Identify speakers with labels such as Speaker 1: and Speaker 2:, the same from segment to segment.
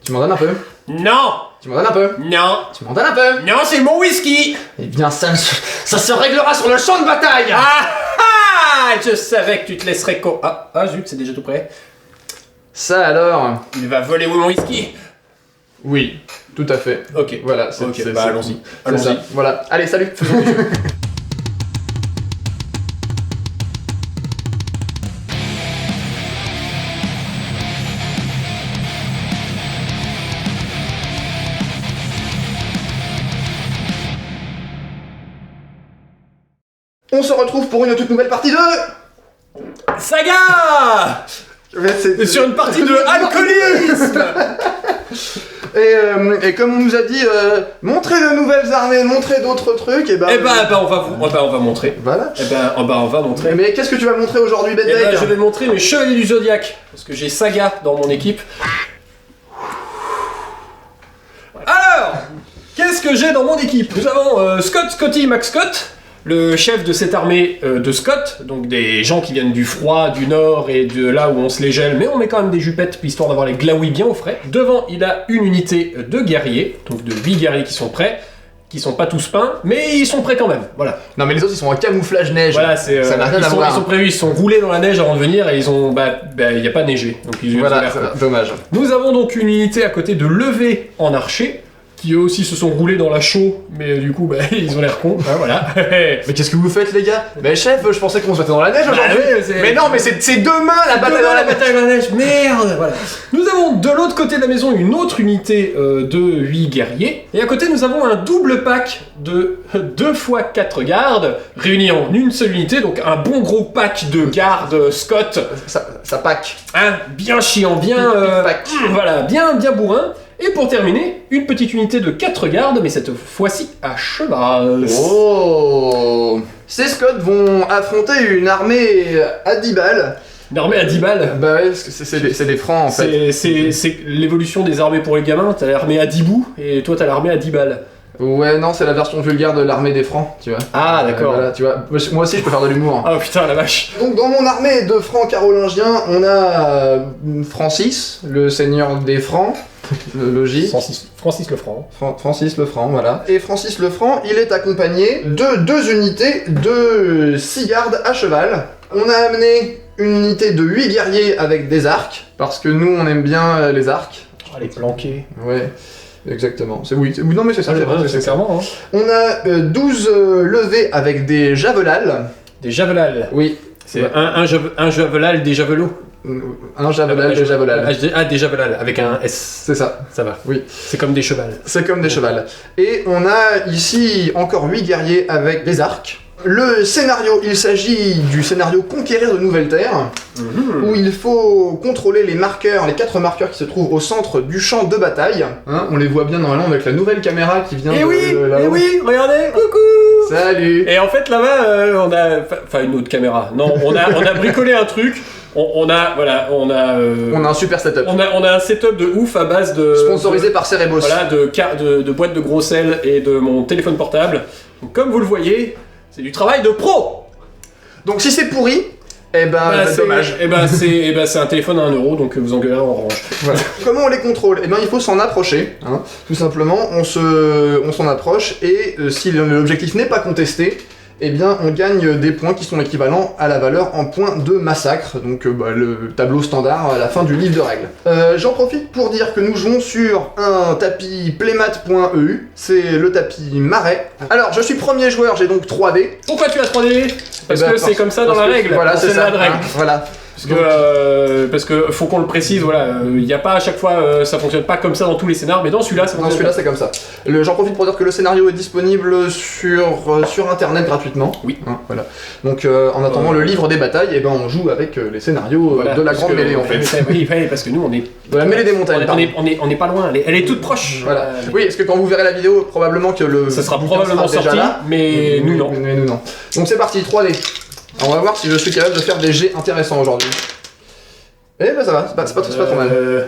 Speaker 1: Tu m'en donnes un peu?
Speaker 2: Non!
Speaker 1: Tu m'en donnes un peu?
Speaker 2: Non!
Speaker 1: Tu m'en donnes un peu?
Speaker 2: Non, c'est mon whisky!
Speaker 1: Eh bien, ça se réglera sur le champ de bataille!
Speaker 2: Ah ah! Je savais que tu te laisserais Ah zut, c'est déjà tout prêt.
Speaker 1: Ça alors?
Speaker 2: Il va voler mon whisky?
Speaker 1: Oui, tout à fait.
Speaker 2: Ok.
Speaker 1: Voilà, c'est
Speaker 2: Ok, bah allons-y.
Speaker 1: C'est ça, voilà. Allez, salut, faisons des jeux. On se retrouve pour une toute nouvelle partie de...
Speaker 2: Saga! Sur une partie de alcoolisme!
Speaker 1: Et comme on nous a dit, montrer de nouvelles armées, montrer d'autres trucs, et ben...
Speaker 2: on va montrer.
Speaker 1: Voilà.
Speaker 2: On va montrer.
Speaker 1: Mais qu'est-ce que tu vas montrer aujourd'hui, Beddeck?
Speaker 2: Je vais montrer mes chevaliers du Zodiac. Parce que j'ai Saga dans mon équipe. Alors, qu'est-ce que j'ai dans mon équipe? Nous avons Scotty McScott, le chef de cette armée de Scott, donc des gens qui viennent du froid, du nord et de là où on se les gèle, mais on met quand même des jupettes histoire d'avoir les glaouis bien au frais. Devant, il a une unité de guerriers, donc de 8 guerriers qui sont prêts, qui sont pas tous peints, mais ils sont prêts quand même, voilà.
Speaker 1: Non mais les autres ils sont en camouflage neige,
Speaker 2: voilà, ça
Speaker 1: n'a rien à voir.
Speaker 2: Ils sont prévus, ils sont roulés dans la neige avant de venir et ils ont, il n'y a pas neigé, donc ils ont
Speaker 1: voilà, dommage.
Speaker 2: Nous avons donc une unité à côté de levé en archer, qui eux aussi se sont roulés dans la chaux, mais du coup, ils ont l'air cons, hein, voilà.
Speaker 1: Mais qu'est-ce que vous faites, les gars? Mais chef, je pensais qu'on se battait dans la neige aujourd'hui. Mais non, mais c'est demain la bataille dans la neige.
Speaker 2: Merde, voilà. Nous avons de l'autre côté de la maison une autre unité de 8 guerriers, et à côté nous avons un double pack de 2 x 4 gardes, réunis en une seule unité, donc un bon gros pack de gardes Scott.
Speaker 1: Ça pack.
Speaker 2: Hein, bien chiant, bien... voilà, bien bourrin. Et pour terminer, une petite unité de 4 gardes, mais cette fois-ci à cheval.
Speaker 1: Oh! Ces Scott vont affronter une armée à 10 balles.
Speaker 2: Une armée à 10 balles?
Speaker 1: Bah ouais, parce que c'est des francs en fait.
Speaker 2: C'est l'évolution des armées pour les gamins, t'as l'armée à 10 bouts, et toi t'as l'armée à 10 balles.
Speaker 1: Ouais, non, c'est la version vulgaire de l'armée des francs, tu vois.
Speaker 2: Ah, d'accord.
Speaker 1: Voilà, tu vois. Moi aussi, je peux faire de l'humour.
Speaker 2: Oh putain, la vache.
Speaker 1: Donc, dans mon armée de francs carolingiens, on a Francis, le seigneur des francs, logique.
Speaker 2: Francis le Franc.
Speaker 1: Francis le Franc, voilà. Et Francis le Franc, il est accompagné de 2 unités de 6 gardes à cheval. On a amené une unité de 8 guerriers avec des arcs, parce que nous, on aime bien les arcs.
Speaker 2: Oh, les planqués.
Speaker 1: Ouais. Exactement. Non mais c'est ça,
Speaker 2: c'est clairement. Hein.
Speaker 1: On a 12 levées avec des javelals.
Speaker 2: Des javelals?
Speaker 1: Oui.
Speaker 2: C'est un javelal, des javelots.
Speaker 1: Un javelal, des javelals.
Speaker 2: Ah, des javelals, avec un S.
Speaker 1: C'est ça.
Speaker 2: Ça va.
Speaker 1: Oui.
Speaker 2: C'est comme des chevals.
Speaker 1: C'est comme des chevals. Et on a ici encore 8 guerriers avec des arcs. Le scénario, il s'agit du scénario Conquérir de Nouvelles Terres, où il faut contrôler les marqueurs, les 4 marqueurs qui se trouvent au centre du champ de bataille. Hein, on les voit bien normalement avec la nouvelle caméra qui vient de là-haut.
Speaker 2: Eh oui, regardez, coucou.
Speaker 1: Salut.
Speaker 2: Et en fait là-bas, on a, enfin une autre caméra. Non, on a bricolé un truc. On a
Speaker 1: un super setup.
Speaker 2: On a un setup de ouf à base de...
Speaker 1: Sponsorisé par Cerebos.
Speaker 2: Voilà, de boîtes de gros sel et de mon téléphone portable. Donc, comme vous le voyez, c'est du travail de pro.
Speaker 1: Donc si c'est pourri, eh ben c'est dommage.
Speaker 2: C'est un téléphone à 1 €, donc vous en gueulerez en orange.
Speaker 1: Voilà. Comment on les contrôle? Eh ben il faut s'en approcher, hein. Tout simplement, on s'en approche et si l'objectif n'est pas contesté, eh bien on gagne des points qui sont équivalents à la valeur en points de massacre, donc le tableau standard à la fin du livre de règles. J'en profite pour dire que nous jouons sur un tapis playmat.eu, c'est le tapis marais. Alors je suis premier joueur, j'ai donc 3D.
Speaker 2: Pourquoi tu as 3D? Parce que c'est comme ça dans la règle.
Speaker 1: Voilà, c'est ça.
Speaker 2: La règle.
Speaker 1: Hein, voilà.
Speaker 2: Parce que faut qu'on le précise, voilà, il n'y a pas à chaque fois, ça fonctionne pas comme ça dans tous les scénars, mais dans celui-là, ça fonctionne.
Speaker 1: Dans celui-là, c'est comme ça. J'en profite pour dire que le scénario est disponible sur internet gratuitement.
Speaker 2: Oui.
Speaker 1: Hein, voilà. Donc en attendant le livre des batailles, et ben on joue avec les scénarios de la grande mêlée en fait.
Speaker 2: Oui, parce que nous on est.
Speaker 1: De la mêlée des montagnes.
Speaker 2: On est pas loin, elle est toute proche.
Speaker 1: Voilà. Oui, parce que quand vous verrez la vidéo, probablement que
Speaker 2: ça sera probablement sorti, mais nous non.
Speaker 1: Mais nous non. Donc c'est parti, 3D. On va voir si je suis capable de faire des jets intéressants aujourd'hui. Eh ben ça va, c'est pas trop mal.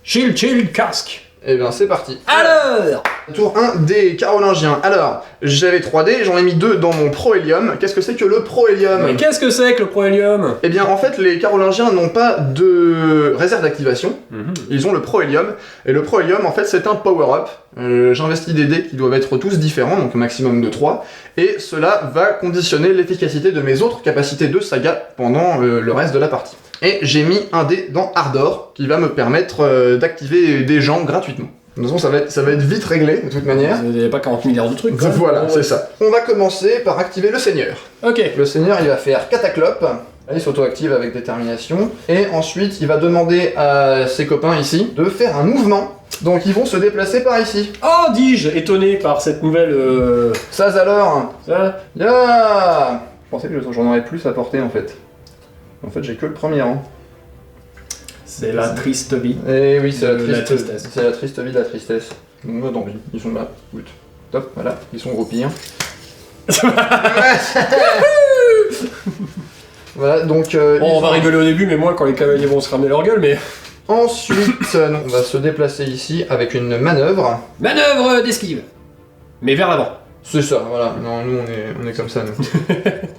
Speaker 2: Chill, casque.
Speaker 1: Eh ben c'est parti.
Speaker 2: Alors
Speaker 1: Tour 1 des Carolingiens. Alors, j'avais 3 dés, j'en ai mis 2 dans mon Prohélium. Qu'est-ce que c'est que le Prohélium?
Speaker 2: Mais qu'est-ce que c'est que le Prohélium?
Speaker 1: Eh bien, en fait, les Carolingiens n'ont pas de réserve d'activation. Ils ont le Prohélium. Et le Prohélium, en fait, c'est un power-up. J'investis des dés qui doivent être tous différents, donc un maximum de 3. Et cela va conditionner l'efficacité de mes autres capacités de saga pendant le reste de la partie. Et j'ai mis un dé dans Ardor, qui va me permettre d'activer des gens gratuitement. De toute façon, ça va être vite réglé, de toute manière.
Speaker 2: Il n'y a pas 40 milliards de trucs, quoi.
Speaker 1: Voilà, c'est ça. On va commencer par activer le Seigneur.
Speaker 2: Ok.
Speaker 1: Le Seigneur, il va faire Cataclope. Il s'auto-active avec détermination. Et ensuite, il va demander à ses copains ici de faire un mouvement. Donc, ils vont se déplacer par ici.
Speaker 2: Oh, dis-je, étonné par cette nouvelle...
Speaker 1: Ça, alors.
Speaker 2: Ça
Speaker 1: Ya. Je pensais que j'en aurais plus à porter, en fait. En fait, j'ai que le premier rang.
Speaker 2: C'est la triste vie.
Speaker 1: Eh oui, c'est
Speaker 2: De la tristesse.
Speaker 1: C'est la triste vie de la tristesse. Moi, tant pis, ils sont là. Good. Top, voilà, ils sont groupés. Voilà, donc...
Speaker 2: Bon, on va rigoler au début, mais moi, quand les cavaliers vont se ramener leur gueule, mais...
Speaker 1: Ensuite, on va se déplacer ici avec une manœuvre.
Speaker 2: Manœuvre d'esquive. Mais vers l'avant.
Speaker 1: C'est ça, voilà. Non, nous, on est comme ça, nous.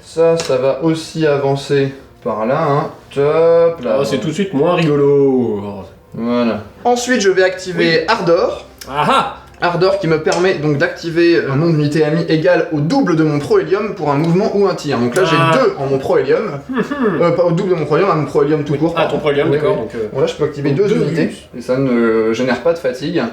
Speaker 1: ça va aussi avancer par là, hein. Top, là.
Speaker 2: Oh, c'est tout de suite moins rigolo.
Speaker 1: Voilà. Ensuite, je vais activer Ardor.
Speaker 2: Ah ah.
Speaker 1: Ardor qui me permet donc d'activer un nombre d'unités amies égal au double de mon Prohélium pour un mouvement ou un tir. Donc là j'ai 2 en mon Prohélium. Pas au double de mon Prohélium, à mon Prohélium tout court.
Speaker 2: Ah, ton Prohélium,
Speaker 1: Oui,
Speaker 2: d'accord.
Speaker 1: oui.
Speaker 2: Donc,
Speaker 1: Bon là je peux activer 2 unités et ça ne génère pas de fatigue. Hein.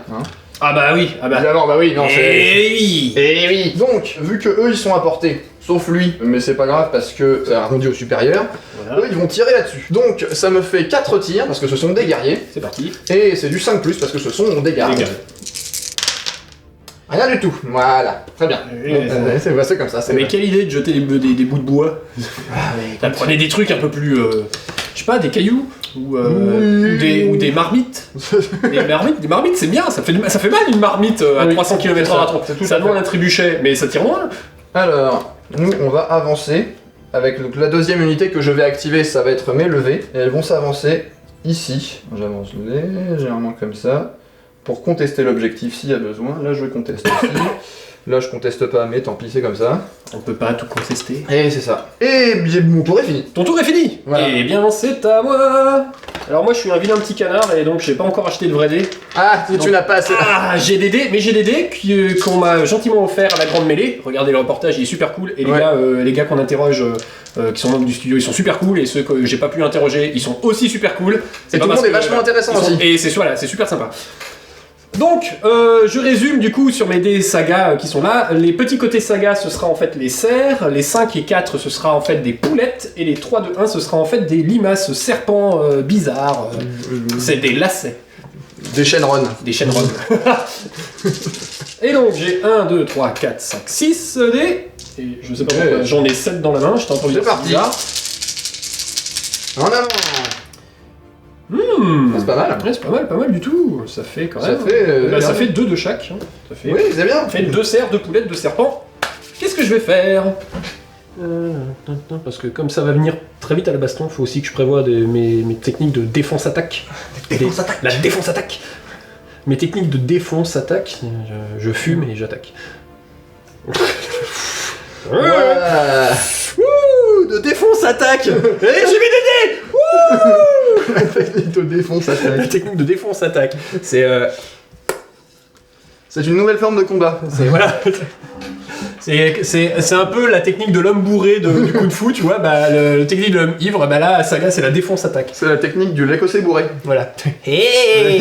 Speaker 2: Ah bah oui, ah bah...
Speaker 1: Évidemment, bah oui, non c'est...
Speaker 2: Eh oui.
Speaker 1: Eh oui. Donc, vu que eux ils sont à portée, sauf lui, mais c'est pas grave parce que ça arrondit au supérieur,
Speaker 2: Voilà.
Speaker 1: eux ils vont tirer là-dessus. Donc ça me fait 4 tirs parce que ce sont des guerriers,
Speaker 2: C'est parti.
Speaker 1: et c'est du 5+, parce que ce sont des gardes.
Speaker 2: Les gars.
Speaker 1: Rien du tout, voilà, très bien. C'est comme ça, c'est
Speaker 2: Mais quelle idée de jeter des bouts de bois. Là, prenez des trucs un peu plus... je sais pas, des cailloux ou des marmites. Des marmites, c'est bien, ça fait mal une marmite à
Speaker 1: Oui,
Speaker 2: 300 km/h.
Speaker 1: c'est tout
Speaker 2: Ça
Speaker 1: à
Speaker 2: demande
Speaker 1: fait.
Speaker 2: un trébuchet, mais ça tire moins.
Speaker 1: Alors, nous on va avancer avec donc, la deuxième unité que je vais activer, ça va être mes levées, et elles vont s'avancer ici. J'avance légèrement comme ça, pour contester l'objectif s'il y a besoin. Là je conteste ici, là je conteste pas, mais tant pis c'est comme ça.
Speaker 2: On peut pas tout contester.
Speaker 1: Et c'est ça. Et bien, mon tour est fini.
Speaker 2: Ton tour est fini.
Speaker 1: Voilà.
Speaker 2: Eh bien, c'est à moi. Alors moi, je suis un vilain petit canard et donc j'ai pas encore acheté de vrais dés.
Speaker 1: Ah, si tu n'as pas assez...
Speaker 2: Ah, j'ai des dés, mais j'ai des dés qu'on m'a gentiment offert à la grande mêlée. Regardez le reportage, il est super cool. Et les gars qu'on interroge, qui sont membres du studio, ils sont super cool. Et ceux que j'ai pas pu interroger, ils sont aussi super cool.
Speaker 1: Et tout le monde est vachement intéressant aussi.
Speaker 2: Et c'est voilà, c'est super sympa. Donc, je résume du coup sur mes dés saga qui sont là. Les petits côtés saga, ce sera en fait les cerfs. Les 5 et 4, ce sera en fait des poulettes. Et les 3 de 1, ce sera en fait des limaces serpents bizarres. C'est des lacets.
Speaker 1: Des Shenron.
Speaker 2: Des Shenron. Et donc, j'ai 1, 2, 3, 4, 5, 6 dés. Et je sais pas pourquoi, j'en ai 7 dans la main. Je t'entends dire
Speaker 1: C'est parti.
Speaker 2: bizarre.
Speaker 1: En avant. C'est pas mal.
Speaker 2: Ouais, c'est pas mal du tout. Ça fait quand
Speaker 1: Ça
Speaker 2: même.
Speaker 1: fait...
Speaker 2: Ça fait 2 de chaque. Hein. Ça fait...
Speaker 1: Oui, c'est bien.
Speaker 2: Ça fait 2 cerfs, 2 poulettes, 2 serpents. Qu'est-ce que je vais faire parce que comme ça va venir très vite à la baston, il faut aussi que je prévoie mes techniques de défense-attaque.
Speaker 1: Défense-attaque.
Speaker 2: La défense-attaque. Mes techniques de défense-attaque, je fume et j'attaque.
Speaker 1: Voilà.
Speaker 2: Ouh, de défense-attaque. Et j'ai mis des dés.
Speaker 1: La technique de défense-attaque.
Speaker 2: La technique de défense-attaque. C'est
Speaker 1: une nouvelle forme de combat.
Speaker 2: voilà. C'est un peu la technique de l'homme bourré du coup de fou, tu vois. Bah, la technique de l'homme ivre, bah là, Saga, c'est la défense-attaque.
Speaker 1: C'est la technique du l'écossais bourré.
Speaker 2: Voilà. Hey,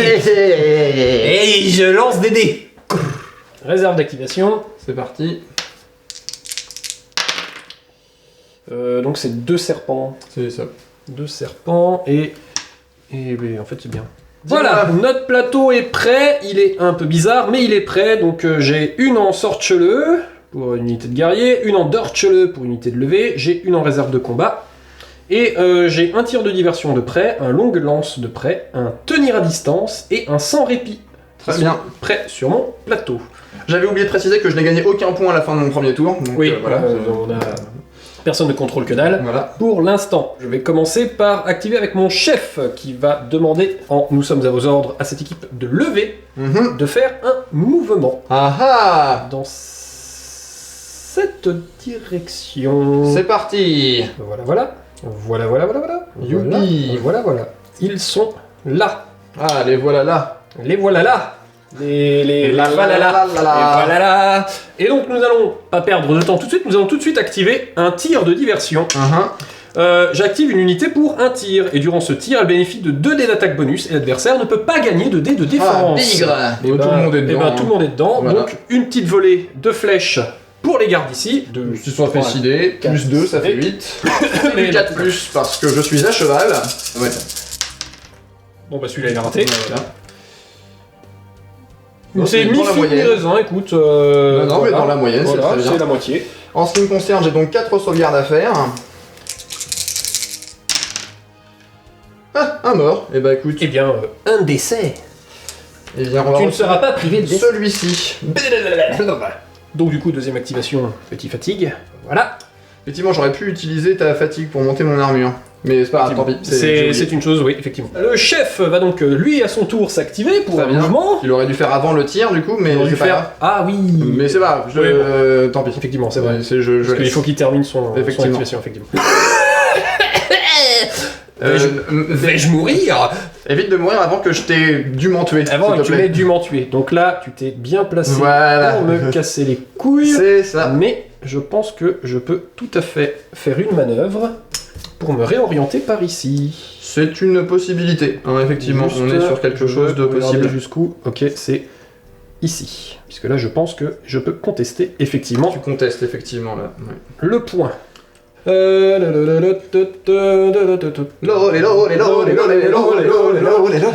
Speaker 2: je lance des dés. Réserve d'activation.
Speaker 1: C'est parti.
Speaker 2: Donc c'est 2 serpents.
Speaker 1: C'est ça.
Speaker 2: 2 serpents et ben, en fait c'est bien. Voilà, notre plateau est prêt. Il est un peu bizarre, mais il est prêt. Donc j'ai une en sorceleux pour une unité de guerrier, une en dorceleux pour une unité de levée, j'ai une en réserve de combat. Et j'ai un tir de diversion de près, un longue lance de près, un tenir à distance et un sans répit.
Speaker 1: Très bien.
Speaker 2: Prêt sur mon plateau.
Speaker 1: J'avais oublié de préciser que je n'ai gagné aucun point à la fin de mon premier tour. Donc,
Speaker 2: Oui,
Speaker 1: voilà.
Speaker 2: on a... personne ne contrôle que dalle.
Speaker 1: Voilà.
Speaker 2: Pour l'instant, je vais commencer par activer avec mon chef qui va demander, nous sommes à vos ordres, à cette équipe de lever, de faire un mouvement
Speaker 1: Ah ah!
Speaker 2: dans cette direction.
Speaker 1: C'est parti!
Speaker 2: Voilà, voilà. Voilà, voilà, voilà, voilà.
Speaker 1: Youpi.
Speaker 2: Voilà, voilà. Ils sont là.
Speaker 1: Ah, les voilà là!
Speaker 2: Les voilà là. Les
Speaker 1: La
Speaker 2: voilà là.
Speaker 1: la la la.
Speaker 2: Et voilà là. Et donc nous allons pas perdre de temps tout de suite, nous allons tout de suite activer un tir de diversion. J'active une unité pour un tir, et durant ce tir, elle bénéficie de 2 dés d'attaque bonus, et l'adversaire ne peut pas gagner de dés de défense.
Speaker 1: Ah, bigre!
Speaker 2: Et
Speaker 1: Tout le monde est dedans.
Speaker 2: tout le monde est dedans,
Speaker 1: Voilà.
Speaker 2: donc une petite volée de flèches pour les gardes ici.
Speaker 1: Ils sont fait 6 dés, plus 2, ça fait 8.
Speaker 2: Mais
Speaker 1: 4 plus parce que je suis à cheval. Ouais.
Speaker 2: Bon bah celui-là il a raté.
Speaker 1: Voilà.
Speaker 2: Donc
Speaker 1: C'est
Speaker 2: c'est
Speaker 1: dans la
Speaker 2: mi-figue
Speaker 1: moyenne.
Speaker 2: mi-raisin, écoute.
Speaker 1: Non, mais dans la moyenne, c'est
Speaker 2: voilà,
Speaker 1: très bien.
Speaker 2: c'est la moitié.
Speaker 1: En ce qui me concerne, j'ai donc 4 sauvegardes à faire. Ah, un mort. Et bah écoute,
Speaker 2: Eh bien, un décès.
Speaker 1: eh bien, on va
Speaker 2: Tu ne
Speaker 1: retirer
Speaker 2: seras pas privé de décès.
Speaker 1: celui-ci.
Speaker 2: Donc du coup, deuxième activation, petit fatigue. Voilà.
Speaker 1: Effectivement, j'aurais pu utiliser ta fatigue pour monter mon armure. Mais c'est pas grave, tant pis.
Speaker 2: C'est une chose, oui, effectivement. Le chef va donc, lui, à son tour, s'activer pour
Speaker 1: Très
Speaker 2: un
Speaker 1: bien.
Speaker 2: mouvement.
Speaker 1: Il aurait dû faire avant le tir, du coup, mais
Speaker 2: Il aurait
Speaker 1: c'est
Speaker 2: dû
Speaker 1: pas
Speaker 2: faire...
Speaker 1: grave.
Speaker 2: Ah oui.
Speaker 1: Mais c'est pas grave, tant pis.
Speaker 2: Effectivement, c'est vrai.
Speaker 1: Je
Speaker 2: Parce qu'il
Speaker 1: laisse.
Speaker 2: faut qu'il termine son
Speaker 1: Effectivement.
Speaker 2: activation, effectivement.
Speaker 1: Vais-je
Speaker 2: mourir?
Speaker 1: Évite de mourir avant que je t'ai dûment tué.
Speaker 2: Avant
Speaker 1: s'il
Speaker 2: que
Speaker 1: te
Speaker 2: tu
Speaker 1: plaît.
Speaker 2: m'aies dûment tué. Donc là, tu t'es bien placé
Speaker 1: Voilà.
Speaker 2: pour me casser les couilles.
Speaker 1: C'est ça.
Speaker 2: Mais je pense que je peux tout à fait faire une manœuvre pour me réorienter par ici.
Speaker 1: C'est une possibilité, hein, effectivement.
Speaker 2: Juste,
Speaker 1: on est sur quelque
Speaker 2: je
Speaker 1: chose de
Speaker 2: vais regarder
Speaker 1: possible.
Speaker 2: jusqu'où. Ok, c'est ici. Puisque là, je pense que je peux contester effectivement
Speaker 1: Tu contestes, effectivement, là. Ouais.
Speaker 2: le point.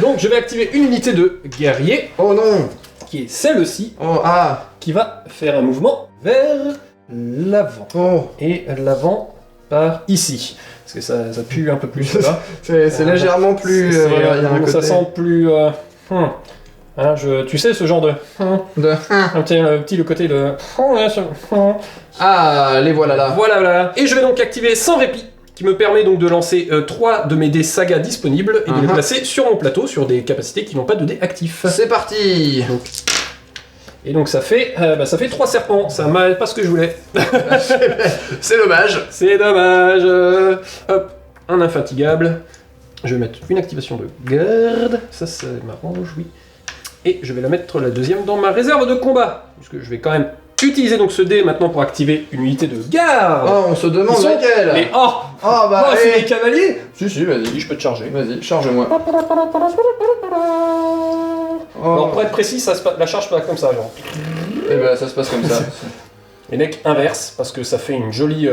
Speaker 2: Donc je vais activer une unité de guerrier,
Speaker 1: Oh non!
Speaker 2: qui est celle-ci,
Speaker 1: Oh ah!
Speaker 2: qui va faire un mouvement vers l'avant.
Speaker 1: Oh!
Speaker 2: Et l'avant par ici. Parce que ça pue un peu plus là.
Speaker 1: C'est légèrement plus. Voilà, il y a un côté.
Speaker 2: Ça sent plus... Hein, tu sais ce genre de...
Speaker 1: De...
Speaker 2: le côté de...
Speaker 1: Ah, les voilà là.
Speaker 2: Voilà, voilà. Et je vais donc activer sans répit, qui me permet donc de lancer 3 de mes dés saga disponibles et de les placer sur mon plateau, sur des capacités qui n'ont pas de dés actifs.
Speaker 1: C'est parti!
Speaker 2: Et donc ça fait 3 serpents, ça m'a pas ce que je voulais.
Speaker 1: C'est dommage.
Speaker 2: C'est dommage. Hop, un infatigable. Je vais mettre une activation de garde, ça m'arrange, oui. Et je vais la mettre la deuxième dans ma réserve de combat, puisque je vais quand même utiliser donc ce dé maintenant pour activer une unité de garde.
Speaker 1: Oh, on se demande
Speaker 2: Ils sont-
Speaker 1: laquelle.
Speaker 2: Mais oh,
Speaker 1: Oh bah,
Speaker 2: oh, c'est
Speaker 1: allez.
Speaker 2: les cavaliers.
Speaker 1: Si, si, vas-y.
Speaker 2: Oui, je peux te charger.
Speaker 1: Vas-y, charge-moi.
Speaker 2: Alors
Speaker 1: Oh.
Speaker 2: pour être précis, la charge pas comme ça, genre.
Speaker 1: Et bah, ça se passe comme ça.
Speaker 2: Et deck inverse, parce que ça fait une jolie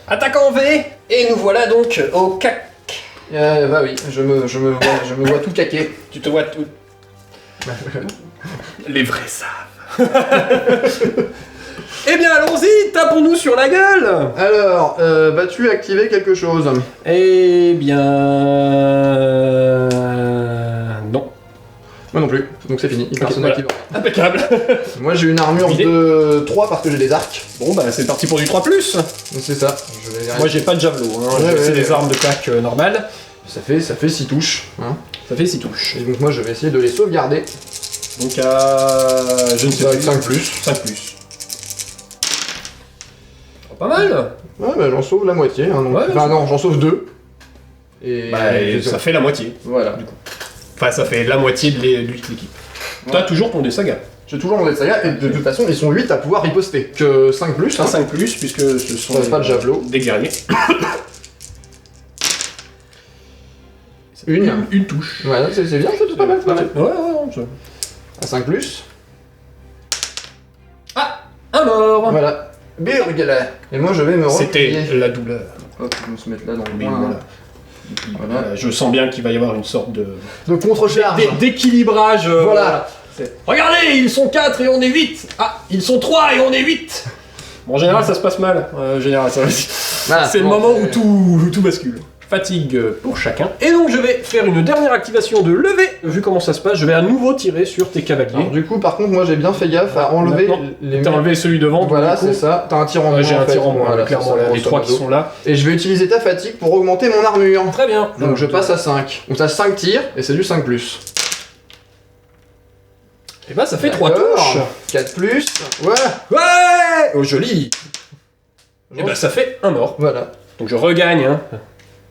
Speaker 2: attaque en V. Et nous voilà donc au cac.
Speaker 1: Bah oui, je me vois tout caquer.
Speaker 2: Tu te vois tout. Les vrais savent. Eh bien, allons-y, tapons-nous sur la gueule.
Speaker 1: Alors, vas-tu activer quelque chose?
Speaker 2: Eh bien... Non.
Speaker 1: Moi non plus, donc c'est fini. Personne
Speaker 2: voilà.
Speaker 1: active.
Speaker 2: Impeccable.
Speaker 1: Moi j'ai une armure
Speaker 2: Idée.
Speaker 1: de 3 parce que j'ai des arcs.
Speaker 2: Bon, bah c'est parti pour du 3+.
Speaker 1: Donc c'est ça. Je vais
Speaker 2: Moi, j'ai pas de javelot, hein.
Speaker 1: Ouais,
Speaker 2: C'est
Speaker 1: ouais,
Speaker 2: des
Speaker 1: ouais.
Speaker 2: armes de claque normales.
Speaker 1: Ça fait 6 touches. Hein.
Speaker 2: Ça fait 6 touches.
Speaker 1: Et donc moi je vais essayer de les sauvegarder.
Speaker 2: Donc à... je ne sais
Speaker 1: Avec
Speaker 2: plus.
Speaker 1: 5 plus.
Speaker 2: 5+. Oh, pas mal.
Speaker 1: Ouais, bah j'en sauve la moitié. Hein, donc...
Speaker 2: Ouais,
Speaker 1: enfin non, j'en sauve 2. Et...
Speaker 2: Bah, ça fait la moitié.
Speaker 1: Voilà.
Speaker 2: Enfin, ça fait la moitié de l'équipe.
Speaker 1: Ouais.
Speaker 2: T'as toujours ton dé saga.
Speaker 1: J'ai toujours mon saga et de toute façon ils sont 8 à pouvoir riposter. Que 5 plus.
Speaker 2: Un
Speaker 1: Hein.
Speaker 2: 5+, puisque ce sont
Speaker 1: Ça, c'est pas de javelot.
Speaker 2: des guerriers. Une touche.
Speaker 1: Ouais, c'est bien, c'est pas mal. Pas mal.
Speaker 2: Ouais, ouais,
Speaker 1: À 5 plus.
Speaker 2: Ah, un mort.
Speaker 1: Voilà. Birgele. Et moi je vais me
Speaker 2: C'était
Speaker 1: replier.
Speaker 2: la douleur.
Speaker 1: Hop, je vais se mettre là dans le
Speaker 2: Mais
Speaker 1: coin.
Speaker 2: voilà.
Speaker 1: Voilà.
Speaker 2: Je sens bien qu'il va y avoir une sorte de...
Speaker 1: De contre-charge.
Speaker 2: d'équilibrage.
Speaker 1: Voilà.
Speaker 2: Regardez, ils sont 4 et on est 8. Ah, ils sont 3 et on est 8. Bon, en général, ça se passe mal. En général,
Speaker 1: Voilà.
Speaker 2: c'est le
Speaker 1: Bon,
Speaker 2: moment où tout bascule. fatigue pour chacun. Et donc je vais faire une dernière activation de levée. Vu comment ça se passe, je vais à nouveau tirer sur tes cavaliers.
Speaker 1: Alors, du coup, par contre, moi j'ai bien fait gaffe à enlever les.
Speaker 2: T'as enlevé celui devant.
Speaker 1: Voilà, c'est ça. T'as un tir en moins.
Speaker 2: J'ai un tir en moins,
Speaker 1: voilà,
Speaker 2: clairement,
Speaker 1: ça,
Speaker 2: les 3 qui sont là.
Speaker 1: Et je vais utiliser ta fatigue pour augmenter mon armure.
Speaker 2: Très bien.
Speaker 1: Donc je passe à 5. Donc t'as 5 tirs et c'est du 5+.
Speaker 2: Et bah ça fait 3 touches.
Speaker 1: 4+. Ouais.
Speaker 2: Ouais. Oh joli. Et bah ça fait un mort.
Speaker 1: Voilà.
Speaker 2: Donc je regagne. Hein.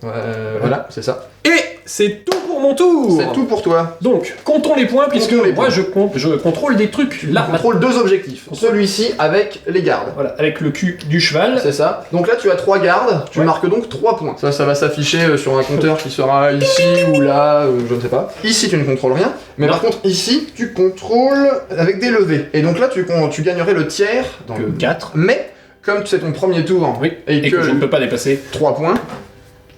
Speaker 1: Voilà, c'est ça.
Speaker 2: Et c'est tout pour mon tour.
Speaker 1: C'est tout pour toi.
Speaker 2: Donc comptons les points puisque
Speaker 1: Comptons les
Speaker 2: moi
Speaker 1: points.
Speaker 2: je contrôle des trucs. Là,
Speaker 1: Tu contrôles 2 objectifs. Celui-ci avec les gardes.
Speaker 2: voilà, avec le cul du cheval.
Speaker 1: C'est ça. Donc là tu as 3 gardes, tu marques donc 3 points. Ça va s'afficher sur un compteur qui sera ici ou là, je ne sais pas. Ici tu ne contrôles rien, mais
Speaker 2: Non.
Speaker 1: par contre ici tu contrôles avec des levées. Et donc là tu gagnerais le tiers.
Speaker 2: Donc 4.
Speaker 1: Mais comme c'est ton premier tour
Speaker 2: Oui.
Speaker 1: et,
Speaker 2: Et que je ne peux pas dépasser.
Speaker 1: 3 points,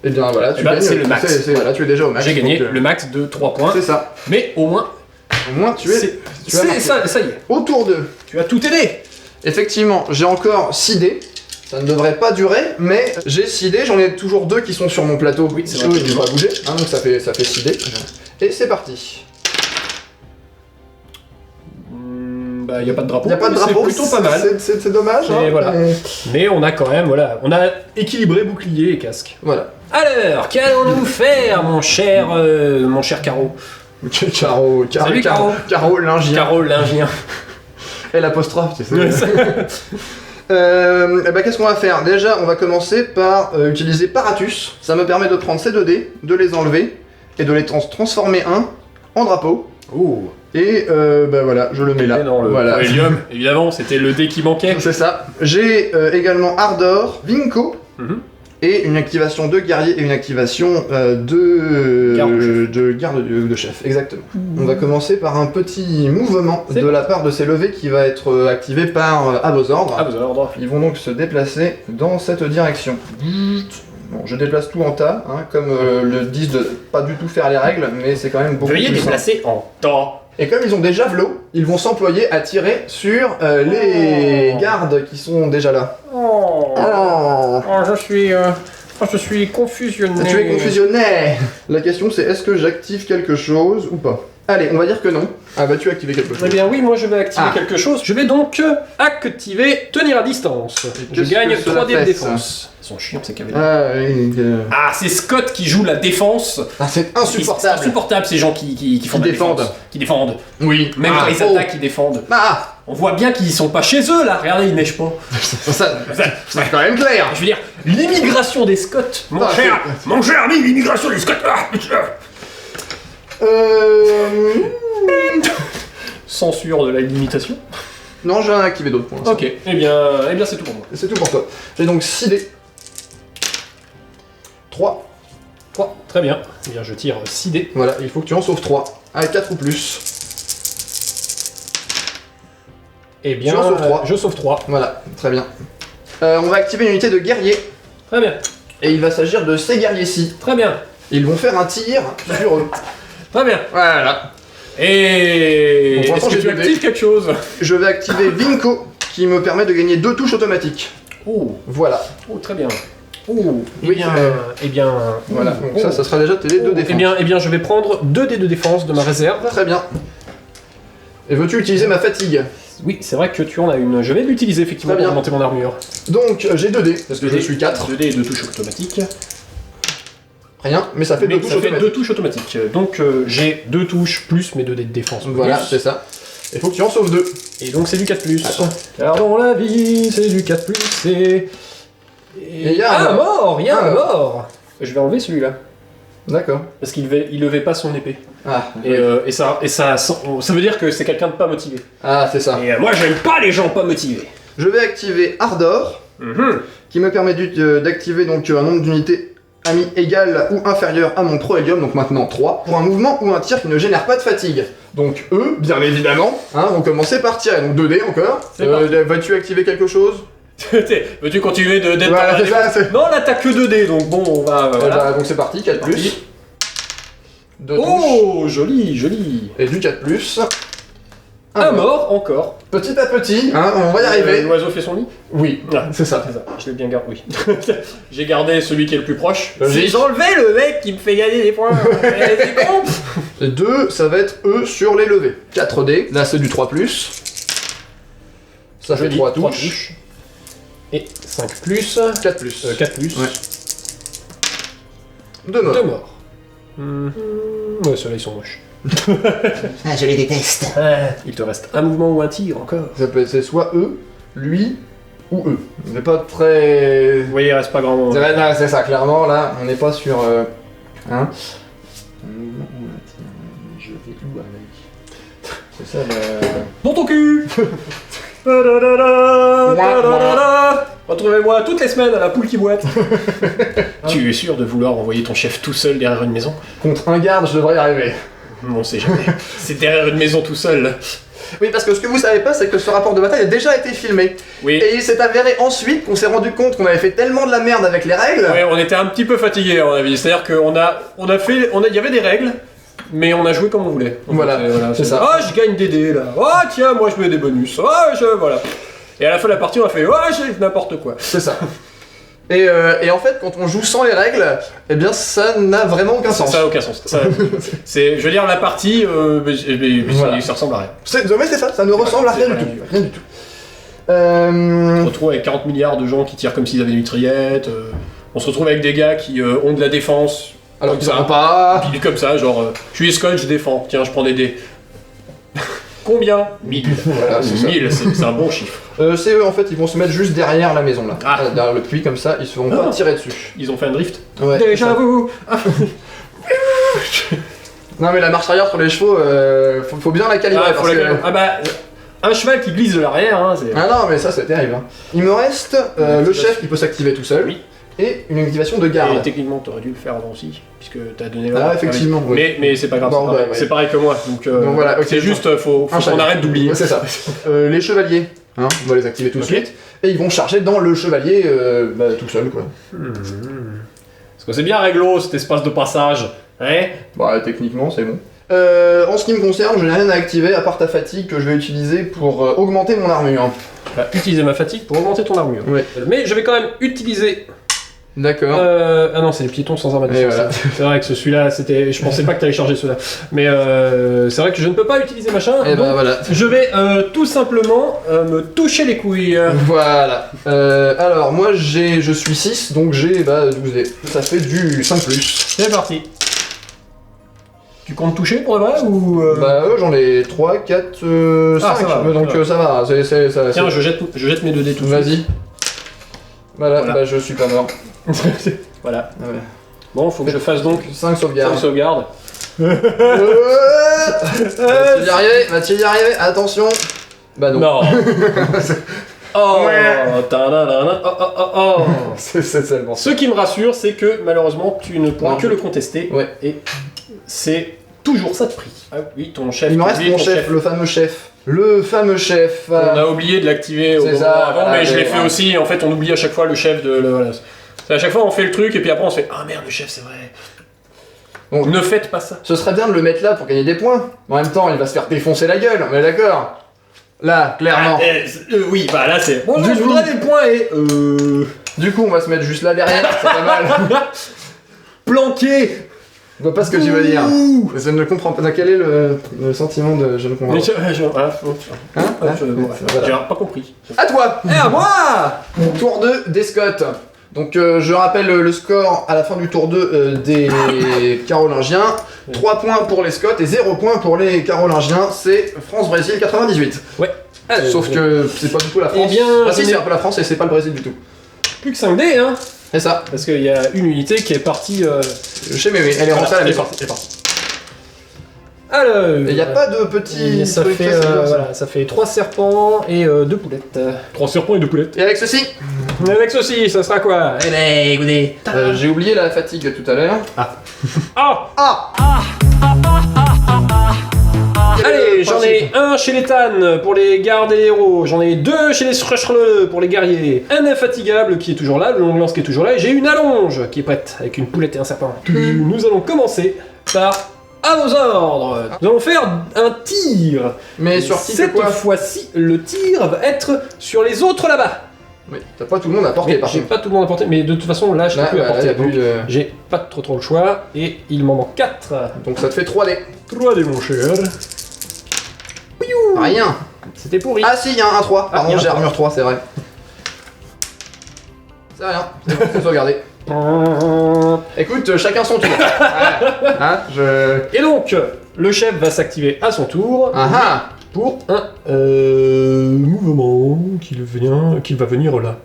Speaker 1: et bien voilà, tu
Speaker 2: Eh ben,
Speaker 1: gagnes.
Speaker 2: c'est le max.
Speaker 1: Voilà, tu es déjà au max.
Speaker 2: J'ai gagné
Speaker 1: donc,
Speaker 2: le max de 3 points.
Speaker 1: C'est ça.
Speaker 2: Mais au moins,
Speaker 1: Au moins tu es. Tu as marqué.
Speaker 2: ça y est.
Speaker 1: Au tour 2.
Speaker 2: Tu as tout aidé.
Speaker 1: Effectivement, j'ai encore 6 dés. Ça ne devrait pas durer, mais j'ai 6 dés, j'en ai toujours 2 qui sont sur mon plateau.
Speaker 2: Oui, c'est
Speaker 1: Eux,
Speaker 2: vrai.
Speaker 1: ils ne vont pas bouger, hein, donc ça fait 6 dés. Et c'est parti.
Speaker 2: Bah y a pas de drapeau.
Speaker 1: Il n'y a pas de drapeau,
Speaker 2: C'est plutôt pas mal.
Speaker 1: C'est dommage.
Speaker 2: Et
Speaker 1: hein,
Speaker 2: voilà.
Speaker 1: mais-
Speaker 2: Mais on a quand même, voilà, on a équilibré bouclier et casque.
Speaker 1: Voilà.
Speaker 2: Alors, qu'allons-nous faire, mon cher Caro?
Speaker 1: Caro,
Speaker 2: Salut, Caro.
Speaker 1: Caro, lingien.
Speaker 2: Caro l'ingien.
Speaker 1: Et l'apostrophe, tu sais.
Speaker 2: Ouais, ça-
Speaker 1: Eh ben, qu'est-ce qu'on va faire? Déjà, on va commencer par utiliser Paratus. Ça me permet de prendre ces 2 dés, de les enlever, et de les transformer un en drapeau.
Speaker 2: Oh.
Speaker 1: Et bah voilà, je le mets là.
Speaker 2: Et non, le
Speaker 1: voilà.
Speaker 2: Helium, évidemment, c'était le dé qui manquait.
Speaker 1: C'est ça. J'ai également Ardor, Vinco,
Speaker 2: Mhm.
Speaker 1: et une activation de guerrier et une activation de garde de chef. Exactement. On va commencer par un petit mouvement
Speaker 2: C'est
Speaker 1: de la part de ces levées qui va être activé par à vos ordres.
Speaker 2: Ah, vous avez ordre.
Speaker 1: Ils vont donc se déplacer dans cette direction. Bon, je déplace tout en tas, hein, comme le disent de pas du tout faire les règles, mais c'est quand même beaucoup
Speaker 2: Veuillez
Speaker 1: plus simple.
Speaker 2: déplacer en temps.
Speaker 1: Et comme ils ont des javelots, ils vont s'employer à tirer sur les gardes qui sont déjà là.
Speaker 2: Oh,
Speaker 1: Oh.
Speaker 2: je suis confusionné.
Speaker 1: Tu es confusionné. La question c'est est-ce que j'active quelque chose ou pas? Allez, on va dire que non. Ah bah tu as activé quelque chose.
Speaker 2: Eh bien oui, moi je vais activer
Speaker 1: Ah.
Speaker 2: quelque chose. Je vais donc activer tenir à distance. Je
Speaker 1: qu'est-ce
Speaker 2: gagne
Speaker 1: que cela
Speaker 2: 3 dés de
Speaker 1: fait,
Speaker 2: défense. Ils sont chiants ces cavaliers.
Speaker 1: Ah, oui,
Speaker 2: Ah, c'est Scott qui joue la défense.
Speaker 1: ah, c'est
Speaker 2: C'est
Speaker 1: insupportable.
Speaker 2: insupportable ces gens qui font de la
Speaker 1: défendent.
Speaker 2: défense. Qui défendent.
Speaker 1: Oui.
Speaker 2: Même
Speaker 1: Ah,
Speaker 2: quand ils
Speaker 1: oh.
Speaker 2: attaquent, ils défendent.
Speaker 1: Ah,
Speaker 2: On voit bien qu'ils sont pas chez eux là. Regardez, il neige pas.
Speaker 1: c'est quand même clair.
Speaker 2: Je veux dire, l'immigration des Scots.
Speaker 1: Ah,
Speaker 2: Mon cher ami, l'immigration des Scots. Ah, putain. Censure de la limitation.
Speaker 1: Non, je viens d'activer d'autres points.
Speaker 2: Ok, eh bien c'est tout pour moi.
Speaker 1: C'est tout pour toi. J'ai donc 6 dés. 3.
Speaker 2: 3, très bien. Eh bien, je tire 6 dés.
Speaker 1: Voilà, il faut que tu en sauves 3. Avec 4 ou plus.
Speaker 2: Eh bien,
Speaker 1: Tu en sauves 3.
Speaker 2: je sauve 3.
Speaker 1: Voilà, très bien. On va activer une unité de guerrier.
Speaker 2: Très bien,
Speaker 1: Et il va s'agir de ces guerriers-ci.
Speaker 2: très bien,
Speaker 1: Ils vont faire un tir sur eux.
Speaker 2: très bien.
Speaker 1: Voilà.
Speaker 2: Et
Speaker 1: Bon, pour
Speaker 2: est-ce
Speaker 1: l'instant,
Speaker 2: que
Speaker 1: j'ai
Speaker 2: tu
Speaker 1: deux
Speaker 2: actives quelque chose?
Speaker 1: Je vais activer Vinco, qui me permet de gagner 2 touches automatiques.
Speaker 2: Oh,
Speaker 1: Voilà.
Speaker 2: oh, très bien. Oh,
Speaker 1: Oui,
Speaker 2: eh bien,
Speaker 1: Voilà,
Speaker 2: oh,
Speaker 1: donc ça sera déjà tes dés de
Speaker 2: oh.
Speaker 1: défense.
Speaker 2: Eh bien, je vais prendre 2 dés de défense de ma réserve.
Speaker 1: Très bien. Et veux-tu utiliser ma fatigue?
Speaker 2: Oui, c'est vrai que tu en as une. Je vais l'utiliser effectivement
Speaker 1: Très
Speaker 2: pour
Speaker 1: bien.
Speaker 2: augmenter mon armure.
Speaker 1: Donc j'ai 2 dés, parce que je suis 4.
Speaker 2: 2 dés et 2 touches automatiques.
Speaker 1: Rien, mais ça fait 2
Speaker 2: Mais
Speaker 1: touches
Speaker 2: ça fait
Speaker 1: automatiques.
Speaker 2: 2 touches automatiques. Donc j'ai 2 touches plus mes 2 dés de défense.
Speaker 1: Voilà,
Speaker 2: plus.
Speaker 1: c'est ça. Il faut que tu en sauves 2.
Speaker 2: Et donc c'est du 4+.
Speaker 1: Attends.
Speaker 2: Car dans la vie, c'est du 4+, et
Speaker 1: il y a
Speaker 2: ah,
Speaker 1: un
Speaker 2: mort. Il y a
Speaker 1: Ah.
Speaker 2: un mort. Je vais enlever celui-là.
Speaker 1: D'accord.
Speaker 2: Parce qu'il levait pas son épée.
Speaker 1: Ah,
Speaker 2: Et ça veut dire que c'est quelqu'un de pas motivé.
Speaker 1: ah c'est ça.
Speaker 2: Et moi j'aime pas les gens pas motivés.
Speaker 1: Je vais activer Ardor, qui me permet d'activer donc un nombre d'unités amis égal ou inférieur à mon Pro Helium, donc maintenant 3, pour un mouvement ou un tir qui ne génère pas de fatigue. Donc eux, bien évidemment, vont commencer par tirer, donc 2 dés encore.
Speaker 2: C'est parti.
Speaker 1: Vas-tu activer quelque chose?
Speaker 2: Veux-tu continuer d'être
Speaker 1: Voilà,
Speaker 2: dans la
Speaker 1: c'est ça,
Speaker 2: défense? Non, là t'as que 2 dés, donc bon, on va... voilà.
Speaker 1: Bah, donc c'est parti, 4
Speaker 2: Parti.
Speaker 1: plus. 2 touches.
Speaker 2: Oh, joli, joli.
Speaker 1: Et du 4 plus.
Speaker 2: Un mort encore.
Speaker 1: Petit à petit, hein, on va y arriver.
Speaker 2: L'oiseau fait son nid.
Speaker 1: Oui,
Speaker 2: Ah,
Speaker 1: c'est ça.
Speaker 2: Je l'ai bien gardé, oui. J'ai gardé celui qui est le plus proche.
Speaker 1: Logique.
Speaker 2: J'ai enlevé le mec qui me fait gagner des points. C'est con.
Speaker 1: Et 2, ça va être eux sur les levées. 4 dés, là c'est du 3+. Ça fait 3 touches.
Speaker 2: Et 5 plus.
Speaker 1: 4+.
Speaker 2: 4 plus.
Speaker 1: Ouais. 2 morts.
Speaker 2: 2 morts. Ouais, ceux-là ils sont moches.
Speaker 3: Ah, je les déteste.
Speaker 2: Il te reste un mouvement ou un tir encore.
Speaker 1: Ça peut être c'est soit eux, lui ou eux. On n'est pas très...
Speaker 2: Vous voyez, il reste pas grand monde.
Speaker 1: C'est ça, clairement, là, on n'est pas sur... Hein. Je vais où avec... C'est ça,
Speaker 2: Dans ton cul. Retrouvez-moi toutes les semaines à la poule qui boite. Tu es sûr de vouloir envoyer ton chef tout seul derrière une maison?
Speaker 1: Contre un garde, je devrais y arriver.
Speaker 2: On sait jamais. C'est derrière une maison tout seul.
Speaker 1: Oui, parce que ce que vous savez pas, c'est que ce rapport de bataille a déjà été filmé.
Speaker 2: Oui.
Speaker 1: Et il s'est avéré ensuite qu'on s'est rendu compte qu'on avait fait tellement de la merde avec les règles.
Speaker 2: Ouais, on était un petit peu fatigués à mon avis. C'est-à-dire il y avait des règles, mais on a joué comme on voulait. En
Speaker 1: Voilà,
Speaker 2: fait,
Speaker 1: c'est ça.
Speaker 2: Ah, je gagne des dés là. Ah, tiens, moi je mets des bonus. Ah, voilà. Et à la fin de la partie, on a fait j'ai n'importe quoi.
Speaker 1: C'est ça. Et en fait, quand on joue sans les règles, eh bien ça n'a vraiment aucun sens.
Speaker 2: Ça n'a aucun sens. Je veux dire, la partie,
Speaker 1: Voilà.
Speaker 2: ça ressemble à rien.
Speaker 1: Mais c'est ça ne ressemble à rien du tout. Rien du tout.
Speaker 2: On se retrouve avec 40 milliards de gens qui tirent comme s'ils avaient une mitraillette. On se retrouve avec des gars qui ont de la défense.
Speaker 1: Alors
Speaker 2: comme
Speaker 1: qu'ils
Speaker 2: ça.
Speaker 1: savent pas.
Speaker 2: Puis comme ça, genre, je suis Scott, je défends. Tiens, je prends des dés. Combien 1000.
Speaker 1: Voilà, c'est ça.
Speaker 2: 1000, c'est un bon chiffre.
Speaker 1: C'est eux en fait, ils vont se mettre juste derrière la maison là.
Speaker 2: Ah.
Speaker 1: Derrière le puits comme ça, ils se feront pas tirer dessus.
Speaker 2: Ils ont fait un drift.
Speaker 1: Ouais.
Speaker 2: Déjà
Speaker 1: c'est ça.
Speaker 2: vous
Speaker 1: Non mais la marche arrière sur les chevaux, faut bien la calibrer parce que...
Speaker 2: un cheval qui glisse de l'arrière, hein, c'est...
Speaker 1: Ah non mais ça c'est terrible. Hein. Il me reste le chef qui peut s'activer tout seul.
Speaker 2: Oui.
Speaker 1: Et une activation de
Speaker 2: Et
Speaker 1: garde.
Speaker 2: techniquement, t'aurais dû le faire avant aussi, puisque t'as donné l'ordre.
Speaker 1: Ah effectivement. Oui.
Speaker 2: Mais c'est pas grave,
Speaker 1: Bon,
Speaker 2: c'est pareil,
Speaker 1: ouais.
Speaker 2: c'est pareil que moi. Donc
Speaker 1: voilà, ok,
Speaker 2: c'est juste, faut qu'on
Speaker 1: chacun.
Speaker 2: arrête d'oublier.
Speaker 1: Ouais, c'est ça. Les chevaliers, hein, on va les activer tout de
Speaker 2: Ok.
Speaker 1: suite. Et ils vont charger dans le chevalier tout seul quoi.
Speaker 2: Parce que c'est bien réglo cet espace de passage. Hein?
Speaker 1: Bah techniquement c'est bon. En ce qui me concerne, je n'ai rien à activer à part ta fatigue que je vais utiliser pour augmenter mon armure.
Speaker 2: Bah, utiliser ma fatigue pour augmenter ton armure.
Speaker 1: Ouais.
Speaker 2: Mais je vais quand même utiliser...
Speaker 1: D'accord.
Speaker 2: Ah non, c'est les piétons sans arme à distance.
Speaker 1: voilà.
Speaker 2: C'est vrai que celui-là, c'était... Je pensais pas que t'allais charger ceux-là. Mais c'est vrai que je ne peux pas utiliser machin.
Speaker 1: Et bah
Speaker 2: donc
Speaker 1: voilà.
Speaker 2: je vais tout simplement me toucher les couilles.
Speaker 1: Voilà. Alors moi je suis 6 donc j'ai 12 dés. Ça fait du 5+.
Speaker 2: C'est parti. Tu comptes toucher pour le vrai ou...
Speaker 1: Bah eux j'en ai 3, 4, 5.
Speaker 2: Ah, ça va,
Speaker 1: donc
Speaker 2: ça
Speaker 1: ça va. Ça,
Speaker 2: Tiens, je jette mes 2 dés tout de suite.
Speaker 1: Vas-y. Voilà,
Speaker 2: Voilà.
Speaker 1: bah je suis pas mort.
Speaker 2: Voilà.
Speaker 1: Ah ouais.
Speaker 2: Bon, faut que je fasse donc
Speaker 1: 5 sauvegardes.
Speaker 2: 5 sauvegardes.
Speaker 1: Va-t-il y arriver Attention. Bah non.
Speaker 2: Non. Oh,
Speaker 1: Ouais.
Speaker 2: ta-da-da-da, oh.
Speaker 1: c'est seulement ça.
Speaker 2: Ce qui me rassure, c'est que malheureusement, tu ne pourras
Speaker 1: Non.
Speaker 2: que le contester.
Speaker 1: Ouais.
Speaker 2: Et c'est toujours ça de prix. Ah oui, ton chef.
Speaker 1: Il me reste
Speaker 2: oublie
Speaker 1: mon
Speaker 2: ton
Speaker 1: chef, le fameux chef. Le fameux chef.
Speaker 2: On a oublié de l'activer au
Speaker 1: C'est
Speaker 2: moment
Speaker 1: ça,
Speaker 2: avant,
Speaker 1: voilà,
Speaker 2: mais je l'ai
Speaker 1: mais,
Speaker 2: fait
Speaker 1: ouais.
Speaker 2: aussi. En fait, on oublie à chaque fois le chef de. Voilà. À chaque fois, on fait le truc et puis après, on se fait ah merde, le chef, c'est vrai.
Speaker 1: Bon.
Speaker 2: Ne faites pas ça.
Speaker 1: Ce serait bien de le mettre là pour gagner des points. En même temps, il va se faire défoncer la gueule, on est d'accord. Là, clairement.
Speaker 2: Oui, bah là, c'est. Bon,
Speaker 1: Du
Speaker 2: je
Speaker 1: coup-
Speaker 2: voudrais des points et.
Speaker 1: Du coup, on va se mettre juste là derrière, c'est pas mal.
Speaker 2: Planqué.
Speaker 1: Je vois pas ce que tu veux dire.
Speaker 2: Ouh.
Speaker 1: Je ne comprends pas. Quel est le sentiment de je ne comprends
Speaker 2: Mais
Speaker 1: pas. Hein Voilà.
Speaker 2: J'ai pas compris.
Speaker 1: À toi.
Speaker 2: Eh, à moi.
Speaker 1: Tour 2 des Scots. Donc je rappelle le score à la fin du tour 2 des Carolingiens. 3 points pour les Scots et 0 points pour les Carolingiens. C'est France-Brésil 98.
Speaker 2: Ouais.
Speaker 1: Sauf que c'est pas du tout la France.
Speaker 2: Eh bien,
Speaker 1: Ah si,
Speaker 2: je
Speaker 1: c'est
Speaker 2: n'ai-
Speaker 1: un peu la France et c'est pas le Brésil du tout.
Speaker 2: Plus que 5 dés, hein.
Speaker 1: C'est ça.
Speaker 2: Parce qu'il y a une unité qui est partie.
Speaker 1: Chez Mémé, elle est rentrée à la
Speaker 2: elle est
Speaker 1: maison.
Speaker 2: partie. Elle est partie. Alors.
Speaker 1: Et il n'y a pas de petits
Speaker 2: Ça
Speaker 1: trucs
Speaker 2: fait,
Speaker 1: faciles comme ça.
Speaker 2: voilà, ça fait 3 serpents et 2 poulettes. 3 serpents et 2 poulettes.
Speaker 1: Et avec ceci,
Speaker 2: Avec ceci, ça sera quoi? Eh ben, écoutez.
Speaker 1: j'ai oublié la fatigue tout à l'heure.
Speaker 2: Ah! Allez,
Speaker 1: Le
Speaker 2: j'en ai
Speaker 1: principe.
Speaker 2: un chez les Tannes pour les gardes et les héros. J'en ai 2 chez les Srochrle pour les guerriers. Un infatigable qui est toujours là, le long lance qui est toujours là. Et j'ai une allonge qui est prête avec une poulette et un serpent. Nous allons commencer par à vos ordres. Nous allons faire un tir.
Speaker 1: Mais sur qui c'est
Speaker 2: Cette
Speaker 1: quoi?
Speaker 2: fois-ci, le tir va être sur les autres là-bas.
Speaker 1: Oui, t'as pas tout le monde à porter
Speaker 2: Mais
Speaker 1: par
Speaker 2: j'ai
Speaker 1: contre.
Speaker 2: pas tout le monde à porter, mais de toute façon, là, je peux
Speaker 1: Là,
Speaker 2: plus à
Speaker 1: là,
Speaker 2: porter.
Speaker 1: y a plus
Speaker 2: Donc,
Speaker 1: de-
Speaker 2: j'ai pas trop le choix, et il m'en manque 4.
Speaker 1: Donc ça te fait 3D.
Speaker 2: 3 des mon cher.
Speaker 1: Rien.
Speaker 2: C'était pourri.
Speaker 1: Ah si, il y a un 1-3.
Speaker 2: Ah,
Speaker 1: Pardon,
Speaker 2: y a un
Speaker 1: j'ai armure 3, c'est vrai. C'est rien, c'est sauvegardé. Écoute, chacun son tour. Ouais. Hein,
Speaker 2: Et donc, le chef va s'activer à son tour
Speaker 1: Ah ah.
Speaker 2: pour un mouvement qu'il va venir là.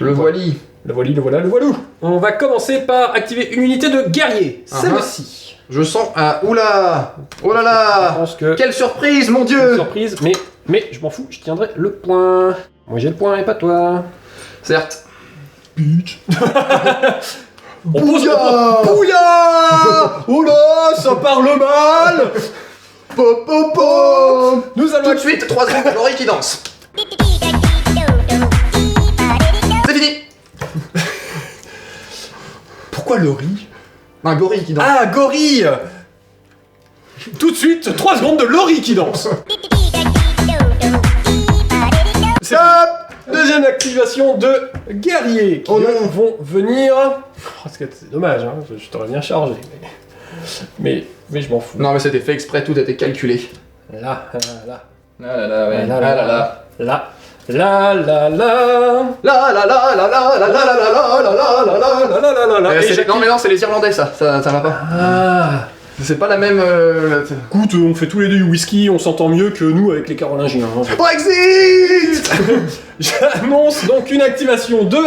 Speaker 1: Le voili.
Speaker 2: Le voili, le voilà, le voilou. On va commencer par activer une unité de guerrier. Celle-ci.
Speaker 1: Je sens un... Oula. Oh là
Speaker 2: Je
Speaker 1: là.
Speaker 2: pense que...
Speaker 1: Quelle surprise, mon
Speaker 2: Une
Speaker 1: dieu.
Speaker 2: surprise, mais je m'en fous, je tiendrai le point. Moi j'ai le point et pas toi.
Speaker 1: Certes.
Speaker 2: On pose le point.
Speaker 1: Bouya. Bouya. Oh là, ça parle mal. Po po po.
Speaker 2: Nous allons
Speaker 1: Tout de suite, 3 secondes, Laurie qui danse. C'est fini.
Speaker 2: Pourquoi Laurie?
Speaker 1: Un gorille qui danse.
Speaker 2: Ah, gorille. Tout de suite, 3 secondes de Laurie qui danse.
Speaker 1: Stop.
Speaker 2: Deuxième activation de guerriers qui
Speaker 1: Oh non.
Speaker 2: vont venir. Oh, c'est dommage, hein, je t'aurais bien chargé. Mais je m'en fous.
Speaker 1: Non mais c'était fait exprès, tout était calculé.
Speaker 2: Là.
Speaker 1: Là là là, ouais.
Speaker 2: Là,
Speaker 1: Ah
Speaker 2: là,
Speaker 1: là là.
Speaker 2: Là. Là.
Speaker 1: La la la la la la la la la la la la la.
Speaker 2: Là, là, là, là, là. Et j'active-
Speaker 1: Non mais non, c'est les Irlandais ça va pas.
Speaker 2: Ah.
Speaker 1: C'est pas la même...
Speaker 2: Écoute, on fait tous les deux du whisky, on s'entend mieux que nous avec les Carolingiens. hein.
Speaker 1: Brexit.
Speaker 2: J'annonce donc une activation de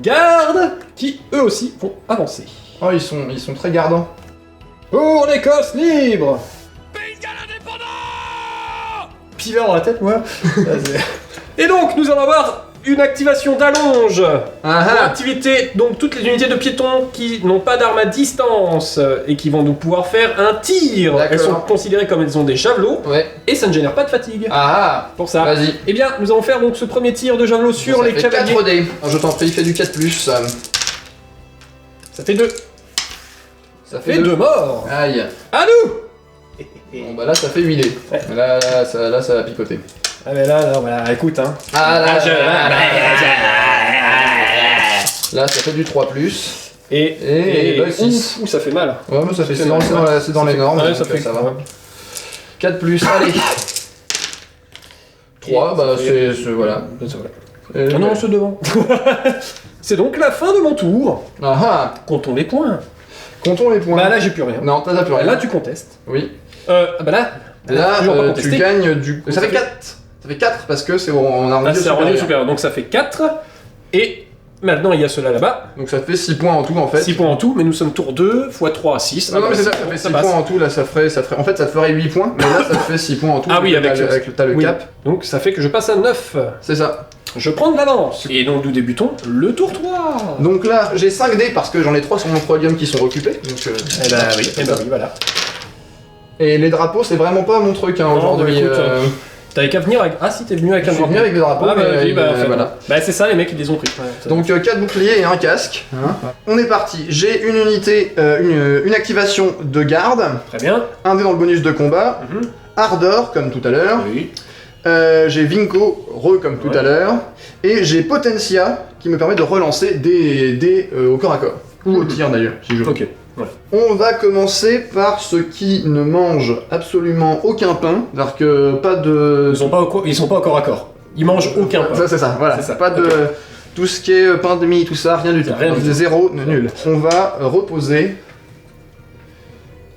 Speaker 2: garde qui eux aussi vont avancer.
Speaker 1: Oh ils sont très gardants.
Speaker 2: Pour l'Écosse libre. Pivert dans la tête, moi. Et donc, nous allons avoir une activation d'allonge.
Speaker 1: Ah
Speaker 2: Pour
Speaker 1: ah.
Speaker 2: activité, donc toutes les unités de piétons qui n'ont pas d'armes à distance et qui vont donc pouvoir faire un tir.
Speaker 1: D'accord.
Speaker 2: Elles sont considérées comme elles ont des javelots
Speaker 1: Ouais.
Speaker 2: et ça ne génère pas de fatigue.
Speaker 1: Ah
Speaker 2: Pour ça.
Speaker 1: ah. Vas-y.
Speaker 2: Eh bien, nous allons faire donc ce premier tir de javelot sur
Speaker 1: Ça
Speaker 2: les
Speaker 1: fait
Speaker 2: cavaliers.
Speaker 1: 4D. Oh, je t'en prie, fais du 4+.
Speaker 2: Ça fait 2.
Speaker 1: Ça
Speaker 2: Fait 2 morts.
Speaker 1: Aïe.
Speaker 2: À nous.
Speaker 1: Bon bah là ça fait 8D.
Speaker 2: Ouais.
Speaker 1: Là ça va picoter.
Speaker 2: Ah mais là, voilà, écoute, hein.
Speaker 1: Ah là,
Speaker 2: Ah,
Speaker 1: là ça fait du 3+.
Speaker 2: Et
Speaker 1: bah, 6.
Speaker 2: ouh, ça fait mal.
Speaker 1: Ouais mais ça fait
Speaker 2: C'est
Speaker 1: c'est dans les normes,
Speaker 2: Ouais,
Speaker 1: donc
Speaker 2: ça fait
Speaker 1: ça va.
Speaker 2: ouais.
Speaker 1: 4+, allez. 3, bah c'est voilà.
Speaker 2: C'est vrai. Ah non, c'est devant. C'est donc la fin de mon tour.
Speaker 1: Ah ah.
Speaker 2: Comptons les points.
Speaker 1: Comptons les points.
Speaker 2: Bah là, j'ai plus rien.
Speaker 1: Non, t'as plus rien.
Speaker 2: Là, tu contestes.
Speaker 1: Oui.
Speaker 2: Bah là,
Speaker 1: Là,
Speaker 2: toujours pas
Speaker 1: tu
Speaker 2: contesté.
Speaker 1: gagnes du... Ça fait 4. Ça fait 4 parce que c'est on a
Speaker 2: Là,
Speaker 1: arrondi
Speaker 2: c'est arrondi au supérieur. Donc ça fait 4. Et maintenant, il y a cela là-bas.
Speaker 1: Donc ça fait 6 points en tout en fait.
Speaker 2: 6 points en tout, mais nous sommes tour 2 x 3, 6.
Speaker 1: Non, non mais c'est ça, ça fait 6 points en tout, là ça ferait... En fait ça te ferait 8 points, mais là ça te fait 6 points en tout.
Speaker 2: Ah oui,
Speaker 1: avec t'as le
Speaker 2: oui.
Speaker 1: cap.
Speaker 2: Donc ça fait que je passe à 9.
Speaker 1: C'est ça.
Speaker 2: Je prends de l'avance. Et donc nous débutons le tour 3.
Speaker 1: Donc là j'ai 5 dés parce que j'en ai 3 sur mon podium qui sont occupés. Donc,
Speaker 2: Eh bah oui, voilà.
Speaker 1: Et les drapeaux c'est vraiment pas mon truc hein,
Speaker 2: Non,
Speaker 1: aujourd'hui.
Speaker 2: bah, écoute, T'avais qu'à venir avec... Ah si, t'es venu avec
Speaker 1: Je
Speaker 2: un
Speaker 1: suis
Speaker 2: drapeau.
Speaker 1: venu avec des drapeaux,
Speaker 2: Ah bah
Speaker 1: mais
Speaker 2: oui, en fait,
Speaker 1: voilà.
Speaker 2: Bah c'est ça, les mecs, ils les ont pris.
Speaker 1: Donc 4 boucliers et un casque. Hein. On est parti. J'ai une unité, une activation de garde,
Speaker 2: Très bien.
Speaker 1: un dé dans le bonus de combat,
Speaker 2: Mhm.
Speaker 1: Ardor comme tout à l'heure,
Speaker 2: Oui.
Speaker 1: j'ai Vinco, comme tout
Speaker 2: Ouais.
Speaker 1: à l'heure, et j'ai Potentia qui me permet de relancer des dés au corps à corps. Ou au tir d'ailleurs, si je veux.
Speaker 2: Ok. Voilà.
Speaker 1: On va commencer par ceux qui ne mangent absolument aucun pain, c'est-à-dire que pas de...
Speaker 2: Ils sont pas au corps à corps. Ils mangent aucun pain.
Speaker 1: Ça c'est ça, voilà.
Speaker 2: C'est ça,
Speaker 1: Pas de...
Speaker 2: ok.
Speaker 1: Tout ce qui est pain de mie, tout ça, rien du tout.
Speaker 2: Rien du tout.
Speaker 1: Zéro, nul. On va reposer...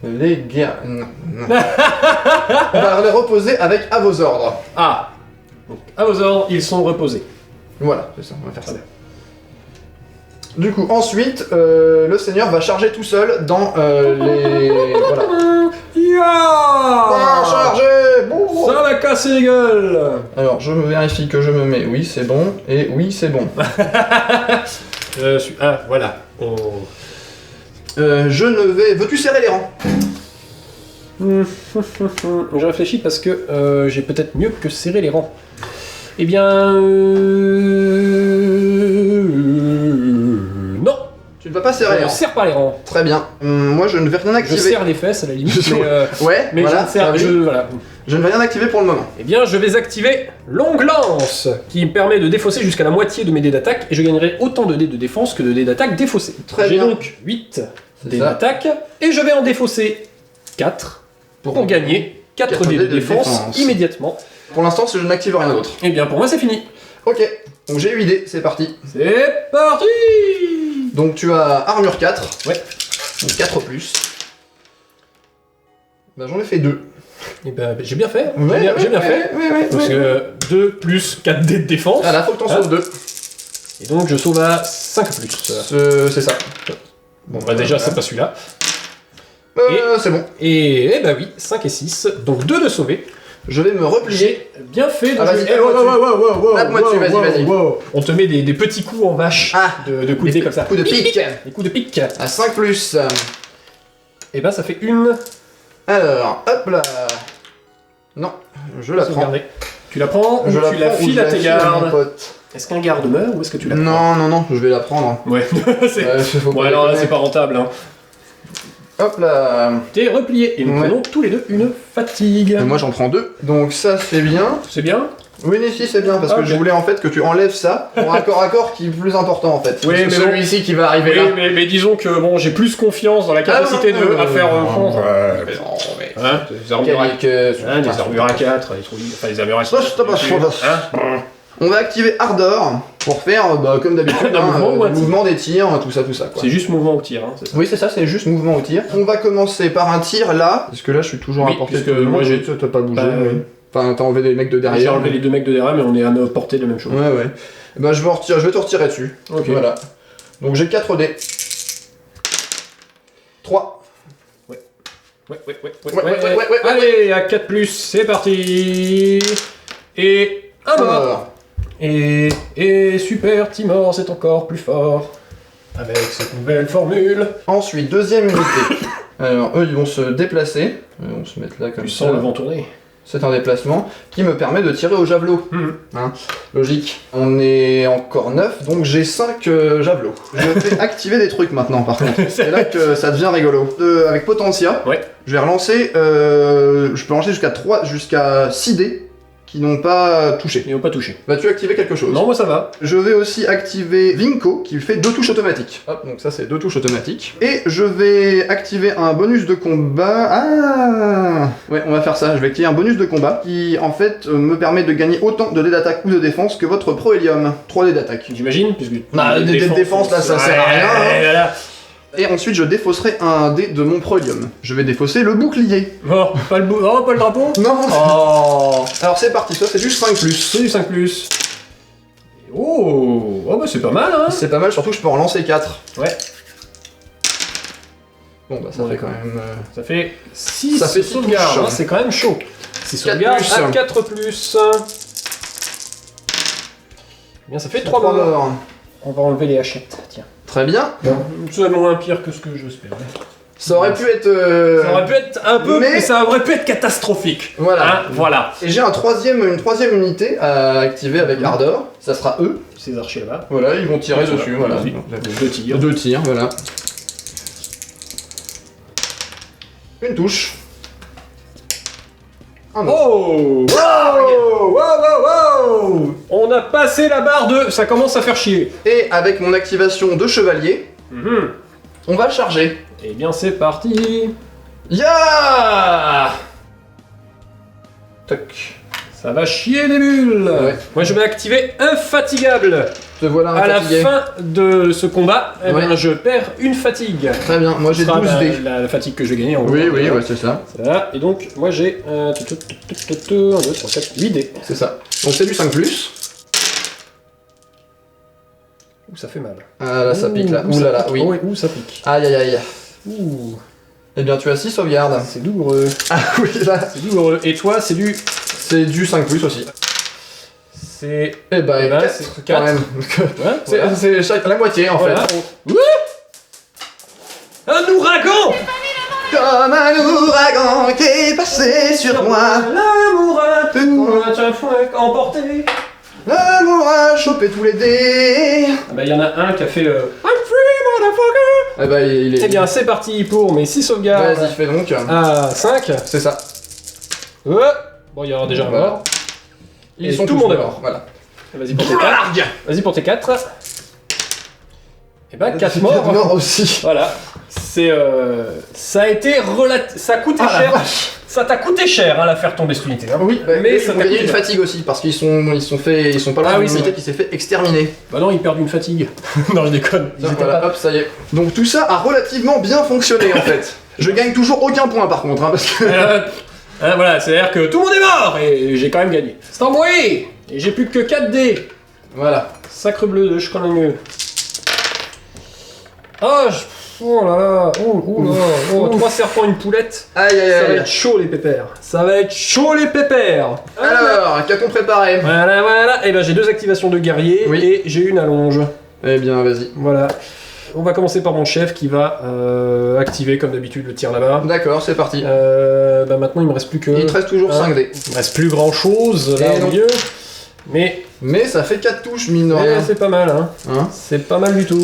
Speaker 1: Les guerres... Non, non. On va les reposer avec à vos ordres.
Speaker 2: Ah. Donc, à vos ordres, ils sont reposés.
Speaker 1: Voilà, c'est ça, on va faire ça. Du coup, ensuite, le seigneur va charger tout seul dans les... Voilà. Ah, chargé bon.
Speaker 2: Ça va casser les gueules.
Speaker 1: Alors, je me vérifie que je me mets... Oui, c'est bon. Et oui, c'est bon.
Speaker 2: Ah, voilà.
Speaker 1: Je ne vais... Veux-tu serrer les rangs?
Speaker 2: Je réfléchis parce que j'ai peut-être mieux que serrer les rangs. Eh bien... Non.
Speaker 1: Tu ne vas pas serrer les
Speaker 2: Je
Speaker 1: rangs.
Speaker 2: serre pas les rangs.
Speaker 1: Très bien. Moi, je ne vais rien
Speaker 2: Je
Speaker 1: activer.
Speaker 2: serre les fesses à la limite,
Speaker 1: Ouais,
Speaker 2: mais
Speaker 1: voilà,
Speaker 2: je ne serre...
Speaker 1: ça, oui.
Speaker 2: voilà.
Speaker 1: Je ne vais rien activer pour le moment.
Speaker 2: Eh bien, je vais activer Longue Lance, qui me permet de défausser jusqu'à la moitié de mes dés d'attaque, et je gagnerai autant de dés de défense que de dés d'attaque défaussés.
Speaker 1: Très
Speaker 2: J'ai
Speaker 1: bien.
Speaker 2: donc 8
Speaker 1: C'est
Speaker 2: dés
Speaker 1: ça.
Speaker 2: d'attaque, et je vais en défausser 4 pour gagner 4
Speaker 1: 4
Speaker 2: dés de
Speaker 1: dés de
Speaker 2: défense
Speaker 1: défense.
Speaker 2: immédiatement.
Speaker 1: Pour l'instant, je n'active rien d'autre.
Speaker 2: Eh bien, pour moi, c'est fini.
Speaker 1: Ok, donc j'ai 8 dés, c'est parti.
Speaker 2: C'est parti.
Speaker 1: Donc tu as armure 4.
Speaker 2: Ouais.
Speaker 1: Donc 4 plus. Bah j'en ai fait 2.
Speaker 2: Eh ben, j'ai bien fait. J'ai bien fait.
Speaker 1: Ouais.
Speaker 2: Parce que 2 plus 4 dés de défense.
Speaker 1: Ah là, faut que t'en sauves 2.
Speaker 2: Et donc, je sauve à 5 plus.
Speaker 1: C'est ça.
Speaker 2: Bon, bah déjà, c'est pas celui-là.
Speaker 1: C'est bon.
Speaker 2: Et bah oui, 5 et 6. Donc 2 de sauver.
Speaker 1: Je vais me replier.
Speaker 2: J'ai bien fait de
Speaker 1: Ah, vas-y,
Speaker 2: jouer.
Speaker 1: tape-moi dessus, vas-y.
Speaker 2: On te met des petits coups en vache
Speaker 1: Ah,
Speaker 2: de coups de dés comme ça.
Speaker 1: Coup de pique.
Speaker 2: Des coups de pique.
Speaker 1: À 5 plus.
Speaker 2: Et bah ça fait une.
Speaker 1: Alors, hop là. Non, je la prends.
Speaker 2: Sauvegarder. Tu la prends ou
Speaker 1: Je la
Speaker 2: tu la
Speaker 1: prends ou
Speaker 2: files
Speaker 1: je
Speaker 2: à
Speaker 1: la
Speaker 2: tes
Speaker 1: file à mon
Speaker 2: gardes.
Speaker 1: pote.
Speaker 2: Est-ce qu'un garde meurt ou est-ce que tu la prends?
Speaker 1: Non, je vais la prendre.
Speaker 2: Ouais, c'est.
Speaker 1: Faut pas
Speaker 2: Bon alors là
Speaker 1: déconner.
Speaker 2: c'est pas rentable hein.
Speaker 1: Hop là.
Speaker 2: T'es replié et nous
Speaker 1: Ouais.
Speaker 2: prenons tous les deux une fatigue.
Speaker 1: Et moi j'en prends 2. Donc ça c'est bien.
Speaker 2: C'est bien?
Speaker 1: Oui, mais si c'est bien parce
Speaker 2: Ah,
Speaker 1: que
Speaker 2: ok.
Speaker 1: je voulais en fait que tu enlèves ça pour un corps à corps qui est plus important en fait.
Speaker 2: Oui,
Speaker 1: Parce que
Speaker 2: mais bon.
Speaker 1: celui-ci qui va arriver
Speaker 2: Oui,
Speaker 1: là.
Speaker 2: mais disons que bon, j'ai plus confiance dans la capacité
Speaker 1: Ah, non,
Speaker 2: à faire.
Speaker 1: mais
Speaker 2: Hein, des armures à
Speaker 1: Quelques-
Speaker 2: des armures à 4, enfin des armures à 6.
Speaker 1: On va activer Ardor pour faire comme d'habitude
Speaker 2: Un mouvement ou un tir
Speaker 1: mouvement des tirs, tout ça quoi.
Speaker 2: C'est juste mouvement au tir, hein, c'est ça.
Speaker 1: Oui c'est ça, c'est juste mouvement au tir. On va commencer par un tir là, parce que là je suis toujours
Speaker 2: Oui,
Speaker 1: à portée
Speaker 2: puisque
Speaker 1: de
Speaker 2: moi, j'ai-
Speaker 1: t'as pas bougé.
Speaker 2: Bah,
Speaker 1: oui. Enfin t'as enlevé les mecs de
Speaker 2: J'ai
Speaker 1: derrière.
Speaker 2: enlevé les deux mecs de derrière, mais on est à notre portée de la même chose.
Speaker 1: Ouais. Bah je vais te retirer dessus.
Speaker 2: Ok.
Speaker 1: Voilà. Donc j'ai 4 dés. 3.
Speaker 2: Ouais.
Speaker 1: Ouais.
Speaker 2: Allez, à 4 plus, c'est parti. Et un mort.
Speaker 1: Alors,
Speaker 2: Et Super Timor, c'est encore plus fort. Avec cette nouvelle formule.
Speaker 1: ensuite, deuxième unité. Alors eux ils vont se déplacer. Ils vont se mettre là comme
Speaker 2: Tu
Speaker 1: ça.
Speaker 2: sens le vent tourner.
Speaker 1: C'est un déplacement qui me permet de tirer au javelot. Logique. On est encore 9, donc j'ai 5 javelots. Je vais activer des trucs maintenant par contre. C'est là que ça devient rigolo. Avec Potentia,
Speaker 2: Ouais.
Speaker 1: je vais relancer. Je peux lancer jusqu'à 6 dés qui n'ont pas touché.
Speaker 2: Ils n'ont pas touché.
Speaker 1: Vas-tu activer quelque chose?
Speaker 2: Non, moi ça va.
Speaker 1: Je vais aussi activer Vinco qui fait 2 touches automatiques. Hop, donc ça c'est 2 touches automatiques. Et je vais activer un bonus de combat. Ah ouais, on va faire ça. Je vais activer un bonus de combat qui en fait me permet de gagner autant de dés d'attaque ou de défense que votre Prohélium. 3 dés d'attaque.
Speaker 2: J'imagine, puisque.
Speaker 1: Bah, des dés de défense, là, ça sert à rien, hein.
Speaker 2: Voilà.
Speaker 1: Et ensuite je défausserai un dé de mon Prohélium. Je vais défausser le bouclier.
Speaker 2: Oh, pas le drapeau.
Speaker 1: Non
Speaker 2: Oh.
Speaker 1: Alors c'est parti, ça c'est du 5+.
Speaker 2: C'est du 5 plus. Oh, bah c'est pas mal, hein.
Speaker 1: C'est pas mal, surtout que je peux en lancer 4.
Speaker 2: Ouais.
Speaker 1: Bon bah ça
Speaker 2: Ouais.
Speaker 1: fait quand même...
Speaker 2: Ça fait 6
Speaker 1: Ça fait six
Speaker 2: sauvegardes,
Speaker 1: touches.
Speaker 2: hein, c'est quand même chaud. 6
Speaker 1: 4
Speaker 2: sauvegardes
Speaker 1: plus.
Speaker 2: à 4 plus. Eh bien, ça fait 3
Speaker 1: 3
Speaker 2: morts.
Speaker 1: morts.
Speaker 2: On va enlever les hachettes, tiens.
Speaker 1: Très bien.
Speaker 2: C'est moins pire que ce que j'espérais.
Speaker 1: Ça aurait pu être...
Speaker 2: Ça aurait pu être un peu,
Speaker 1: mais-
Speaker 2: mais ça aurait pu être catastrophique.
Speaker 1: Voilà.
Speaker 2: Hein, voilà.
Speaker 1: Et j'ai une troisième unité à activer avec Ardor. Ça sera eux.
Speaker 2: Ces archers là-bas.
Speaker 1: Voilà, ils vont tirer dessus. Voilà.
Speaker 2: Vas-y. 2 tirs.
Speaker 1: 2 tirs, voilà. Une touche. Un autre.
Speaker 2: Oh! Wow! On a passé la barre de... Ça commence à faire chier.
Speaker 1: Et avec mon activation de chevalier, on va charger.
Speaker 2: Eh bien, c'est parti.
Speaker 1: Ya Toc.
Speaker 2: Ça va chier des bulles.
Speaker 1: Ouais.
Speaker 2: Moi, je vais activer Infatigable.
Speaker 1: Te voilà
Speaker 2: À la
Speaker 1: fatigué.
Speaker 2: fin de ce combat, eh bien,
Speaker 1: Ouais.
Speaker 2: je perds une fatigue.
Speaker 1: Très bien, moi j'ai
Speaker 2: Ce sera
Speaker 1: 12 dés.
Speaker 2: la fatigue que je vais gagner en gros.
Speaker 1: Oui, ouais, c'est ça.
Speaker 2: Voilà. Et donc, moi j'ai 1, 2, 3, 4, 8 dés.
Speaker 1: C'est ça. Donc c'est du 5+.
Speaker 2: Ouh, ça fait mal.
Speaker 1: Ah là, ça pique là.
Speaker 2: Ouh,
Speaker 1: Ouh là là,
Speaker 2: pique.
Speaker 1: oui.
Speaker 2: Oh, ouais, ouh, ça pique.
Speaker 1: Aïe aïe aïe.
Speaker 2: Ouh,
Speaker 1: Eh bien, tu as 6 sauvegardes.
Speaker 2: c'est douloureux.
Speaker 1: Ah oui, là.
Speaker 2: C'est douloureux. Et toi, c'est du...
Speaker 1: C'est du 5+ aussi.
Speaker 2: C'est...
Speaker 1: Eh bah,
Speaker 2: Eh ben,
Speaker 1: 4
Speaker 2: c'est
Speaker 1: quand
Speaker 2: quatre.
Speaker 1: même.
Speaker 2: Ouais,
Speaker 1: C'est
Speaker 2: voilà.
Speaker 1: la moitié en
Speaker 2: Voilà.
Speaker 1: fait.
Speaker 2: Ouh. Un ouragan.
Speaker 1: Comme un ouragan qui est passé sur moi.
Speaker 2: L'amour a tout emporté.
Speaker 1: L'amour a chopé tous les dés.
Speaker 2: Ah bah, il y en a un qui a fait le... I'm free, motherfucker.
Speaker 1: Ah bah il est...
Speaker 2: Eh bien, c'est parti pour mes 6 sauvegardes.
Speaker 1: Vas-y, fais donc.
Speaker 2: À 5.
Speaker 1: C'est ça.
Speaker 2: Bon, il y aura déjà un
Speaker 1: Voilà.
Speaker 2: mort.
Speaker 1: Ils
Speaker 2: Et
Speaker 1: sont
Speaker 2: tout
Speaker 1: tous
Speaker 2: le monde est
Speaker 1: morts.
Speaker 2: mort.
Speaker 1: Voilà.
Speaker 2: Vas-y pour tes 4. Vas-y pour tes 4. Et bah, 4 morts.
Speaker 1: morts aussi.
Speaker 2: Voilà. C'est ça a été ça a coûté
Speaker 1: Ah, la
Speaker 2: cher.
Speaker 1: vache.
Speaker 2: Ça t'a coûté cher hein, la faire tomber cette unité. Hein.
Speaker 1: Oui, bah,
Speaker 2: mais
Speaker 1: mais
Speaker 2: ça
Speaker 1: ça
Speaker 2: t'a
Speaker 1: gagné
Speaker 2: coûté
Speaker 1: une
Speaker 2: cher.
Speaker 1: fatigue aussi parce qu'ils sont pas loin
Speaker 2: Ah oui,
Speaker 1: d'une
Speaker 2: c'est
Speaker 1: unité
Speaker 2: vrai.
Speaker 1: qui s'est fait exterminer.
Speaker 2: Bah non, ils perdent une fatigue. Non, je déconne. Ils étaient
Speaker 1: Voilà,
Speaker 2: pas-
Speaker 1: hop, ça y est. Donc tout ça a relativement bien fonctionné en fait. Je gagne toujours aucun point par contre, hein, parce que...
Speaker 2: Hein, voilà, c'est-à-dire que tout le monde est mort et j'ai quand même gagné. C'est envoyé. Et j'ai plus que 4 dés.
Speaker 1: Voilà.
Speaker 2: Sacre bleu de mieux. Ah, oh là là, oh là, oh, 3 serpents, une poulette.
Speaker 1: Aïe aïe
Speaker 2: Ça va
Speaker 1: aïe.
Speaker 2: être chaud les pépères. Ça va être chaud les pépères.
Speaker 1: Alors, qu'a-t-on préparé?
Speaker 2: Voilà. Et ben j'ai 2 activations de guerrier
Speaker 1: Oui.
Speaker 2: et j'ai une allonge.
Speaker 1: Eh bien, vas-y.
Speaker 2: Voilà. On va commencer par mon chef qui va activer comme d'habitude le tir là-bas.
Speaker 1: D'accord, c'est parti.
Speaker 2: Bah maintenant il me reste plus que.
Speaker 1: Il te reste toujours
Speaker 2: Hein
Speaker 1: 5 dés.
Speaker 2: Il me reste plus grand chose là
Speaker 1: Et
Speaker 2: au
Speaker 1: non.
Speaker 2: milieu. Mais
Speaker 1: Mais ça fait 4 touches, mine de rien.
Speaker 2: c'est pas mal hein.
Speaker 1: Hein,
Speaker 2: C'est pas mal du tout.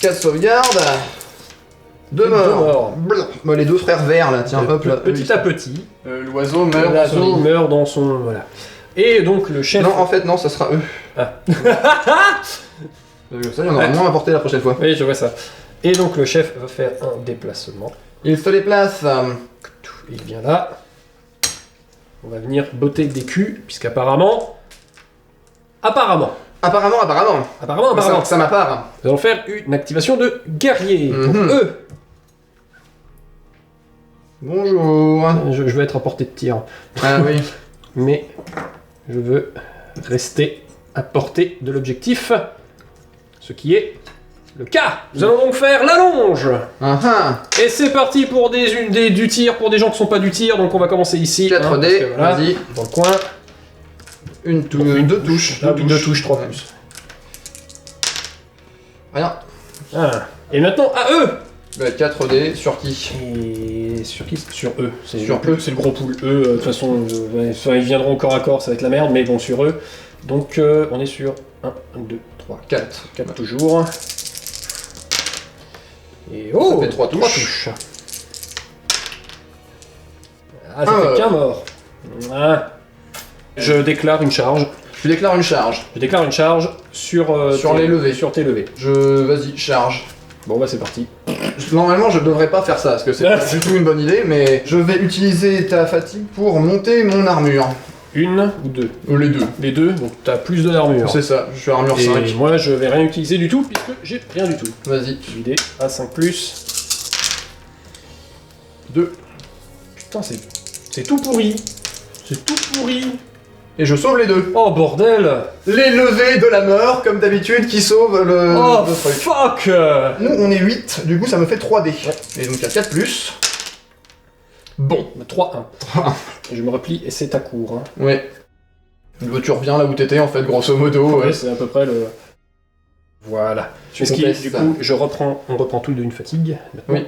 Speaker 1: 4 sauvegardes. 2
Speaker 2: Deux
Speaker 1: morts.
Speaker 2: morts.
Speaker 1: Blah. Bon, les 2 frères verts là, tiens, hop là.
Speaker 2: Petit à petit.
Speaker 1: L'oiseau meurt dans son
Speaker 2: L'oiseau
Speaker 1: lit.
Speaker 2: meurt dans son. Voilà. Et donc le chef.
Speaker 1: Non, en fait, non, ça sera eux.
Speaker 2: Ah.
Speaker 1: Ça, il y en aura
Speaker 2: Ouais.
Speaker 1: moins à porter la prochaine fois.
Speaker 2: Oui, je vois ça. Et donc le chef va faire un déplacement.
Speaker 1: Il se déplace.
Speaker 2: Il vient là. On va venir botter des culs, puisqu'apparemment. Apparemment.
Speaker 1: Apparemment. Ça m'a part.
Speaker 2: Nous allons faire une activation de guerrier. Pour
Speaker 1: Mhm.
Speaker 2: eux.
Speaker 1: Bonjour.
Speaker 2: Je veux être à portée de tir.
Speaker 1: Ah oui.
Speaker 2: Mais je veux rester à portée de l'objectif. Ce qui est le cas. Nous allons donc faire l'allonge.
Speaker 1: Ah ah.
Speaker 2: Et c'est parti pour du tir, pour des gens qui sont pas du tir. Donc on va commencer ici.
Speaker 1: 4
Speaker 2: hein,
Speaker 1: dés,
Speaker 2: parce que voilà,
Speaker 1: vas-y.
Speaker 2: dans le coin.
Speaker 1: Deux touches.
Speaker 2: Ah, 2 touches, 3 plus.
Speaker 1: Rien.
Speaker 2: Ah. Et maintenant à eux.
Speaker 1: 4 dés sur qui?
Speaker 2: Et sur qui? Sur eux.
Speaker 1: Sur eux.
Speaker 2: C'est le gros pool. Eux, de toute façon, ils viendront corps à corps, ça va être la merde, mais bon, sur eux. Donc on est sur 1, 2, 3,
Speaker 1: 4.
Speaker 2: 4 toujours. Et oh,
Speaker 1: fait 3 touches.
Speaker 2: 3 touches. Ah, ça
Speaker 1: Ah,
Speaker 2: fait qu'un mort. Ah. Je déclare une charge.
Speaker 1: Tu déclares une charge.
Speaker 2: Je déclare une charge sur,
Speaker 1: Sur les levées.
Speaker 2: Sur tes levées.
Speaker 1: Vas-y, charge.
Speaker 2: Bon bah c'est parti.
Speaker 1: Normalement, je devrais pas faire ça, parce que c'est pas du tout une bonne idée, mais je vais utiliser ta fatigue pour monter mon armure.
Speaker 2: Une ou deux?
Speaker 1: Les deux.
Speaker 2: Les deux, donc t'as plus de l'armure.
Speaker 1: C'est ça, je suis armure
Speaker 2: Et
Speaker 1: 5.
Speaker 2: moi je vais rien utiliser du tout puisque j'ai rien du tout.
Speaker 1: Vas-y.
Speaker 2: L'idée à 5 plus. 2. Putain c'est tout pourri. C'est tout pourri.
Speaker 1: Et je sauve les deux.
Speaker 2: Oh bordel.
Speaker 1: Les levées de la mort, comme d'habitude, qui sauvent le
Speaker 2: Oh
Speaker 1: truc.
Speaker 2: fuck.
Speaker 1: Nous, on est 8, du coup, ça me fait 3 dés. Et donc, il y a 4 plus. Bon.
Speaker 2: 3-1. Et je me replie et c'est à court. Hein.
Speaker 1: Ouais. Tu reviens là où t'étais, en fait, grosso modo.
Speaker 2: Ouais,
Speaker 1: Ouais.
Speaker 2: c'est à peu près le... Voilà.
Speaker 1: Tu
Speaker 2: Ce qui,
Speaker 1: complètes
Speaker 2: du
Speaker 1: ça.
Speaker 2: coup, on reprend tout d'une fatigue. Maintenant.
Speaker 1: Oui.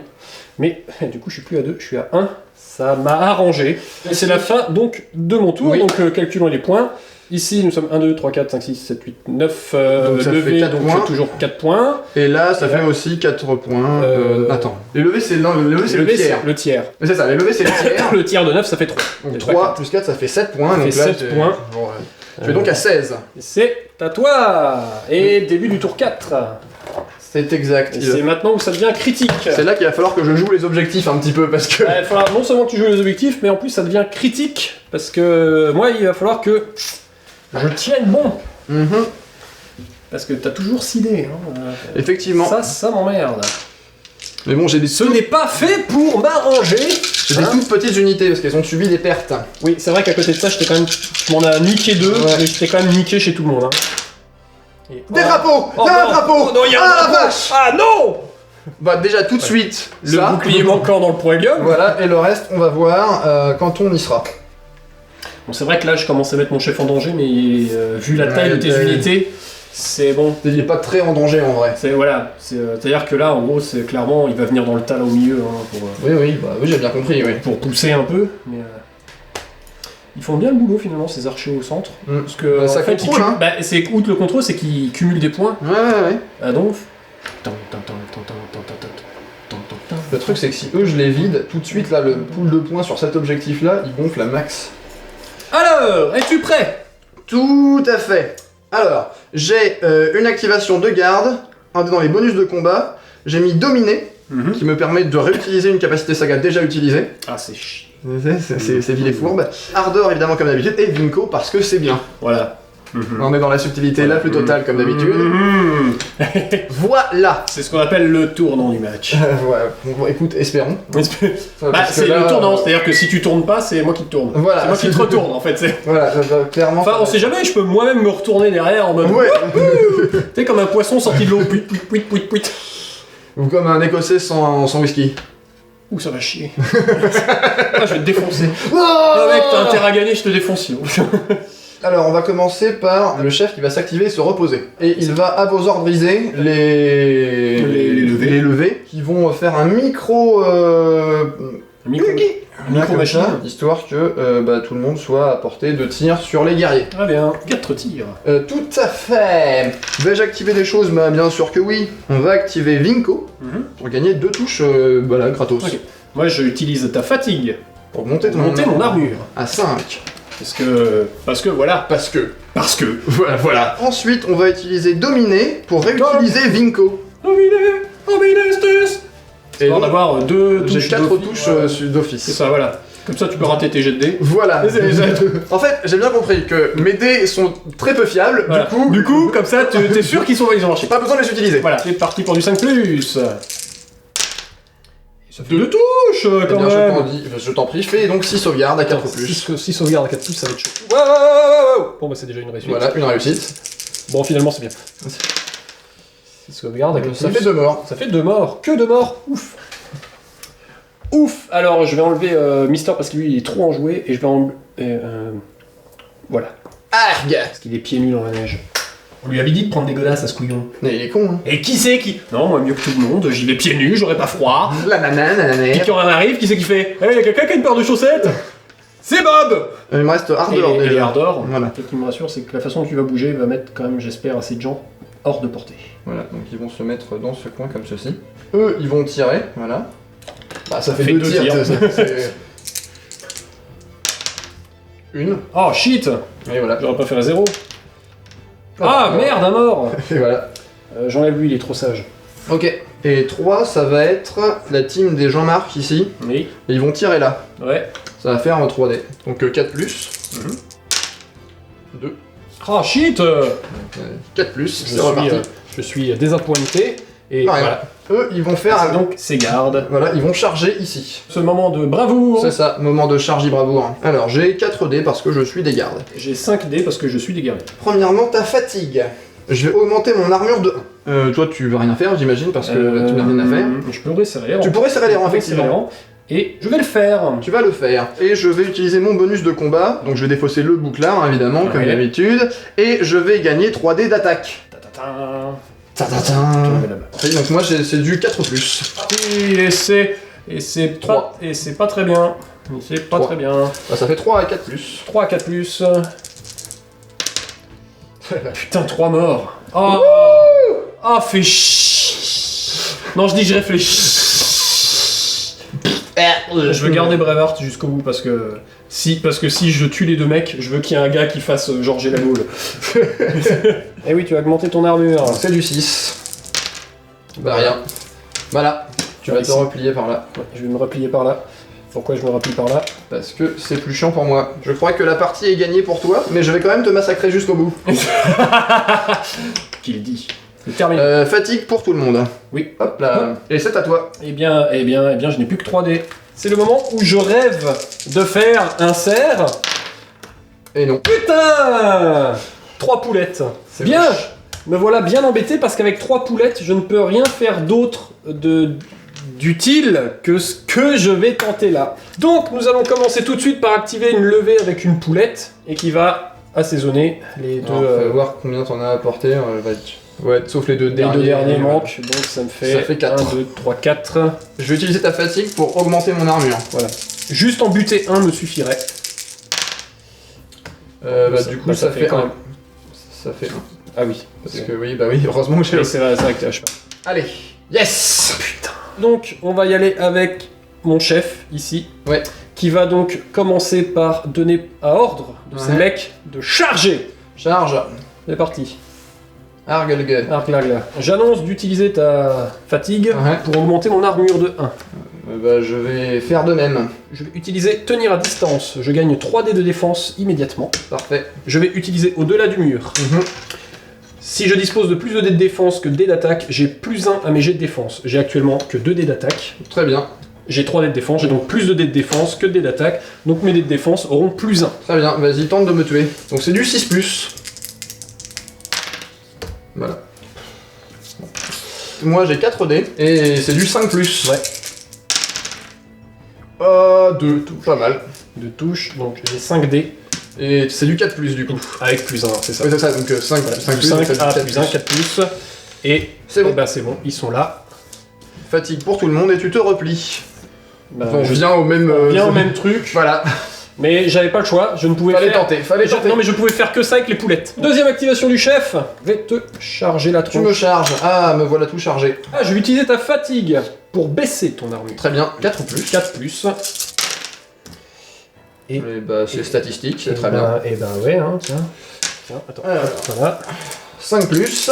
Speaker 2: Mais du coup, je suis plus à 2, je suis à 1. Ça m'a arrangé. Et c'est la fin donc de mon tour.
Speaker 1: Oui.
Speaker 2: Donc calculons les points. Ici, nous sommes 1, 2, 3, 4, 5, 6, 7, 8, 9
Speaker 1: Donc, ça fait
Speaker 2: levés,
Speaker 1: 4
Speaker 2: donc
Speaker 1: points.
Speaker 2: j'ai toujours 4 points.
Speaker 1: Et là, ça
Speaker 2: Et
Speaker 1: fait
Speaker 2: là-
Speaker 1: aussi 4 points.
Speaker 2: Euh,
Speaker 1: Attends. Les levées, c'est le
Speaker 2: Levé,
Speaker 1: tiers.
Speaker 2: Le tiers.
Speaker 1: Mais c'est ça, les levées, c'est le tiers.
Speaker 2: Le tiers de 9, ça fait 3.
Speaker 1: Donc 3 plus 4, ça fait 7 points.
Speaker 2: Ça
Speaker 1: donc
Speaker 2: fait
Speaker 1: là,
Speaker 2: 7
Speaker 1: j'ai-
Speaker 2: points.
Speaker 1: Bon, je vais donc à 16.
Speaker 2: C'est à toi. Et début du tour 4.
Speaker 1: C'est exact.
Speaker 2: Et c'est maintenant où ça devient critique.
Speaker 1: C'est là qu'il va falloir que je joue les objectifs un petit peu, parce que...
Speaker 2: Il va falloir non seulement que tu joues les objectifs, mais en plus ça devient critique. Parce que moi, il va falloir que je tienne bon.
Speaker 1: Mhm.
Speaker 2: Parce que t'as toujours 6 dés. Hein.
Speaker 1: Effectivement.
Speaker 2: Ça m'emmerde.
Speaker 1: Mais bon, j'ai des
Speaker 2: Ce n'est pas fait pour m'arranger.
Speaker 1: J'ai des toutes petites unités, parce qu'elles ont subi des pertes.
Speaker 2: Oui, c'est vrai qu'à côté de ça, je m'en ai niqué 2,
Speaker 1: Ouais.
Speaker 2: mais j'étais quand même niqué chez tout le monde. Hein. Et-
Speaker 1: Des
Speaker 2: oh.
Speaker 1: drapeaux
Speaker 2: Oh
Speaker 1: Il y a
Speaker 2: non.
Speaker 1: un drapeau
Speaker 2: Oh non, il y a un
Speaker 1: Ah la
Speaker 2: drapeau.
Speaker 1: vache
Speaker 2: Ah non.
Speaker 1: Bah déjà, tout de suite,
Speaker 2: Le
Speaker 1: ça.
Speaker 2: bouclier manquant dans le proélium.
Speaker 1: Voilà, et le reste, on va voir quand on y sera.
Speaker 2: Bon, c'est vrai que là, je commence à mettre mon chef en danger, mais vu la taille
Speaker 1: Ouais,
Speaker 2: de tes
Speaker 1: ouais.
Speaker 2: unités, c'est bon.
Speaker 1: Il est pas très en danger, en vrai.
Speaker 2: C'est-à-dire que là, en gros, c'est clairement, il va venir dans le tas là au milieu hein,
Speaker 1: Oui, oui, j'ai bien compris, oui.
Speaker 2: pour pousser un peu. Mais ils font bien le boulot finalement, ces archers au centre.
Speaker 1: Mm.
Speaker 2: Parce que
Speaker 1: Bah, ça
Speaker 2: en fait,
Speaker 1: contrôle, hein.
Speaker 2: c'est outre le contrôle, c'est qu'ils cumulent des points.
Speaker 1: Ouais.
Speaker 2: Ah donc.
Speaker 1: Le truc c'est que si eux je les vide, tout de suite là, le pool de points sur cet objectif là, il gonfle à max.
Speaker 2: Alors, es-tu prêt?
Speaker 1: Tout à fait. Alors, j'ai une activation de garde, un dé dans les bonus de combat, j'ai mis dominer, qui me permet de réutiliser une capacité saga déjà utilisée.
Speaker 2: Ah, c'est chiant.
Speaker 1: C'est vil et fourbe. Ardeur évidemment comme d'habitude, et Vinco parce que c'est bien.
Speaker 2: Voilà.
Speaker 1: On est dans la subtilité la plus totale comme d'habitude. Voilà.
Speaker 2: C'est ce qu'on appelle le tournant du match.
Speaker 1: Voilà. Bon, écoute, espérons.
Speaker 2: Bah,
Speaker 1: Parce que
Speaker 2: c'est
Speaker 1: là,
Speaker 2: le tournant, c'est-à-dire que si tu tournes pas, c'est moi qui te tourne.
Speaker 1: Voilà.
Speaker 2: C'est moi qui te retourne en fait.
Speaker 1: Voilà, clairement.
Speaker 2: Enfin, on sait jamais, je peux moi-même me retourner derrière en mode.
Speaker 1: Ouais.
Speaker 2: Tu sais, comme un poisson sorti de l'eau. Puit, puit, puit, puit, puit.
Speaker 1: Ou comme un écossais sans whisky.
Speaker 2: Ouh, ça va chier. Ah, je vais te défoncer. Ah, mec, t'as intérêt à gagner, je te défonce sinon.
Speaker 1: Alors, on va commencer par le chef qui va s'activer et se reposer. Et il va à vos ordriser les levées qui vont faire un micro
Speaker 2: Micro-machine.
Speaker 1: histoire que tout le monde soit à portée de tir sur les guerriers.
Speaker 2: Très bien, 4 tirs.
Speaker 1: Tout à fait. Vais-je activer des choses? Bah bien sûr que oui. On va activer Vinco pour gagner 2 touches gratos.
Speaker 2: Ok. Moi, j'utilise ta fatigue
Speaker 1: Pour monter
Speaker 2: pour monter mon armure.
Speaker 1: à 5.
Speaker 2: Parce que voilà.
Speaker 1: Parce que.
Speaker 2: Voilà.
Speaker 1: Ensuite, on va utiliser Dominer pour réutiliser Vinco.
Speaker 2: Dominus.
Speaker 1: Et
Speaker 2: Pour en
Speaker 1: donc,
Speaker 2: avoir 2 touches.
Speaker 1: j'ai 4
Speaker 2: d'office.
Speaker 1: touches
Speaker 2: Voilà.
Speaker 1: d'office.
Speaker 2: C'est ça, voilà. Comme ça, tu peux rater tes jets de dés.
Speaker 1: Voilà. En fait, j'ai bien compris que mes dés sont très peu fiables,
Speaker 2: Voilà. Du coup, comme ça, t'es sûr qu'ils ont marché.
Speaker 1: pas besoin de les utiliser.
Speaker 2: Voilà, c'est parti pour du 5+. Ça fait 2 touches
Speaker 1: Eh
Speaker 2: quand
Speaker 1: bien,
Speaker 2: même.
Speaker 1: je t'en prie, fais donc 6 sauvegardes à 4+.
Speaker 2: 6 sauvegardes à 4+, ça va être chaud. Bon, bah c'est déjà une réussite.
Speaker 1: Voilà, une réussite.
Speaker 2: Bon, finalement, c'est bien. 6 sauvegardes à 4+.
Speaker 1: Ça fait 2 morts.
Speaker 2: Ça fait 2 morts. Que 2 morts. Ouf. Ouf. Alors, je vais enlever Mister parce que lui, il est trop enjoué. Et je vais enlever... voilà.
Speaker 1: Arg.
Speaker 2: Parce qu'il est pieds nus dans la neige. On lui avait dit de prendre des godasses à ce couillon.
Speaker 1: Mais il est con, hein.
Speaker 2: Et qui c'est qui... Non, moi mieux que tout le monde, j'y vais pieds nus, j'aurais pas froid.
Speaker 1: La nanane,
Speaker 2: Puis quand on arrive, qui c'est qui fait hey, y'a quelqu'un qui a une paire de chaussettes? C'est Bob.
Speaker 1: Il me reste Ardor
Speaker 2: Et
Speaker 1: déjà.
Speaker 2: Ardor,
Speaker 1: Voilà.
Speaker 2: ce qui me rassure, c'est que la façon dont tu vas bouger va mettre quand même, j'espère, assez de gens hors de portée.
Speaker 1: Voilà, donc ils vont se mettre dans ce coin comme ceci. Eux, ils vont tirer, voilà. Bah, ça fait 2
Speaker 2: deux
Speaker 1: tirs.
Speaker 2: tirs.
Speaker 1: c'est- Une.
Speaker 2: Oh shit.
Speaker 1: Et voilà.
Speaker 2: J'aurais pas fait un 0. Ah merde, un mort.
Speaker 1: Et voilà.
Speaker 2: J'enlève lui, il est trop sage.
Speaker 1: Ok. Et 3, ça va être la team des Jean-Marc ici.
Speaker 2: Oui.
Speaker 1: Et ils vont tirer là.
Speaker 2: Ouais.
Speaker 1: Ça va faire en 3D. Donc 4+. 2.
Speaker 2: Oh shit.
Speaker 1: 4+, c'est reparti.
Speaker 2: Je suis désappointé. Et
Speaker 1: Non, rien.
Speaker 2: voilà.
Speaker 1: Eux, ils vont faire...
Speaker 2: Donc, c'est garde.
Speaker 1: Voilà, ils vont charger ici.
Speaker 2: Ce moment de bravoure.
Speaker 1: C'est ça, moment de charge bravoure. Alors, j'ai 4 dés parce que je suis des gardes.
Speaker 2: J'ai 5 dés parce que je suis des guerriers.
Speaker 1: Premièrement, ta fatigue. Je vais augmenter mon armure de 1. Toi, tu vas rien faire, j'imagine, parce que tu n'as rien à faire.
Speaker 2: Je peux resserrer les rangs.
Speaker 1: Tu pourrais serrer les rangs,
Speaker 2: Je peux resserrer les
Speaker 1: effectivement.
Speaker 2: rangs. Et je vais le faire.
Speaker 1: Tu vas le faire. Et je vais utiliser mon bonus de combat. Donc, je vais défausser le bouclard, hein, évidemment, comme
Speaker 2: Ouais.
Speaker 1: d'habitude. Et je vais gagner 3 dés d'attaque.
Speaker 2: Ta-ta-ta.
Speaker 1: Ta-ta-ta.
Speaker 2: Je le mets là-bas.
Speaker 1: Et donc, moi, c'est du 4+.
Speaker 2: Et c'est pas très bien. C'est pas
Speaker 1: 3.
Speaker 2: très bien.
Speaker 1: Bah, ça fait 3 à 4+.
Speaker 2: 3 à 4+. Putain, 3 morts. Oh, fais chier. Non, je dis je réfléchis. Je veux garder Braveheart jusqu'au bout parce que si je tue les 2 mecs, je veux qu'il y ait un gars qui fasse Georges la Gaule. Eh oui, tu as augmenté ton armure.
Speaker 1: C'est du 6. Bah, rien. Voilà. Tu vas te
Speaker 2: Ici.
Speaker 1: replier par là.
Speaker 2: Ouais, je vais me replier par là. Pourquoi je me replie par là?
Speaker 1: Parce que c'est plus chiant pour moi. Je crois que la partie est gagnée pour toi, mais je vais quand même te massacrer jusqu'au bout.
Speaker 2: Qu'il dit. C'est terminé.
Speaker 1: Fatigue pour tout le monde.
Speaker 2: Oui.
Speaker 1: Hop là. Et c'est à toi.
Speaker 2: Eh bien, je n'ai plus que 3 dés. C'est le moment où je rêve de faire un cerf.
Speaker 1: Et non.
Speaker 2: Putain 3 poulettes.
Speaker 1: C'est
Speaker 2: Bien.
Speaker 1: moche.
Speaker 2: Me voilà bien embêté parce qu'avec 3 poulettes, je ne peux rien faire d'autre d'utile que ce que je vais tenter là. Donc, nous allons commencer tout de suite par activer une levée avec une poulette et qui va assaisonner les deux.
Speaker 1: Alors, fais voir combien t'en as apporté. Ouais, sauf les 2
Speaker 2: Les
Speaker 1: derniers.
Speaker 2: 2 derniers manquent, donc ça me fait,
Speaker 1: Ça fait 4.
Speaker 2: 1, 2, 3, 4.
Speaker 1: Je vais utiliser ta fatigue pour augmenter mon armure.
Speaker 2: Voilà. Juste en buter un me suffirait.
Speaker 1: Du coup, ça fait
Speaker 2: quand
Speaker 1: 1.
Speaker 2: même.
Speaker 1: Ça fait 1.
Speaker 2: Ah oui.
Speaker 1: Parce que oui, bah oui, heureusement que j'ai...
Speaker 2: C'est vrai que t'es à cheval.
Speaker 1: Allez. Yes.
Speaker 2: Putain. donc on va y aller avec mon chef, ici.
Speaker 1: Ouais.
Speaker 2: Qui va donc commencer par donner à ordre de ces
Speaker 1: Ouais.
Speaker 2: mecs de charger.
Speaker 1: Charge.
Speaker 2: C'est parti.
Speaker 1: Argelgue.
Speaker 2: J'annonce d'utiliser ta fatigue
Speaker 1: Ouais.
Speaker 2: pour augmenter mon armure de 1.
Speaker 1: Bah, je vais faire de même.
Speaker 2: Je vais utiliser tenir à distance. Je gagne 3 dés de défense immédiatement.
Speaker 1: Parfait.
Speaker 2: Je vais utiliser au-delà du mur. Si je dispose de plus de dés de défense que de dés d'attaque, j'ai plus 1 à mes jets de défense. J'ai actuellement que 2 dés d'attaque.
Speaker 1: Très bien.
Speaker 2: J'ai 3 dés de défense, j'ai donc plus de dés de défense que de dés d'attaque. Donc mes dés de défense auront plus 1.
Speaker 1: Très bien. Vas-y, tente de me tuer. Donc c'est du 6+. Voilà. Moi j'ai 4 dés et c'est du 5+.
Speaker 2: Ouais.
Speaker 1: 2, pas mal.
Speaker 2: De touche, donc j'ai 5 dés.
Speaker 1: Et c'est du 4+, du coup.
Speaker 2: Avec plus 1, c'est ça.
Speaker 1: Oui, c'est ça, donc 5,
Speaker 2: Voilà,
Speaker 1: 5
Speaker 2: du 5 à plus 1, 4 plus. Et
Speaker 1: C'est bon.
Speaker 2: eh ben, c'est bon, ils sont là.
Speaker 1: Fatigue pour tout le monde et tu te replies.
Speaker 2: Bah,
Speaker 1: On vient au même...
Speaker 2: on vient au même truc,
Speaker 1: Voilà.
Speaker 2: mais j'avais pas le choix, je ne pouvais
Speaker 1: Fallait
Speaker 2: faire...
Speaker 1: tenter, fallait tenter.
Speaker 2: Non mais je pouvais faire que ça avec les poulettes. Deuxième activation du chef, je vais te charger la
Speaker 1: Tu me
Speaker 2: tronche.
Speaker 1: charges. Ah, me voilà tout chargé.
Speaker 2: Ah, je vais utiliser ta fatigue pour baisser ton armure.
Speaker 1: Très bien. 4 ou plus.
Speaker 2: 4 plus.
Speaker 1: Et bah c'est statistique, c'est très bien.
Speaker 2: Et ben ouais, hein, tiens. Tiens, attends,
Speaker 1: Alors.
Speaker 2: hop, voilà.
Speaker 1: 5 plus.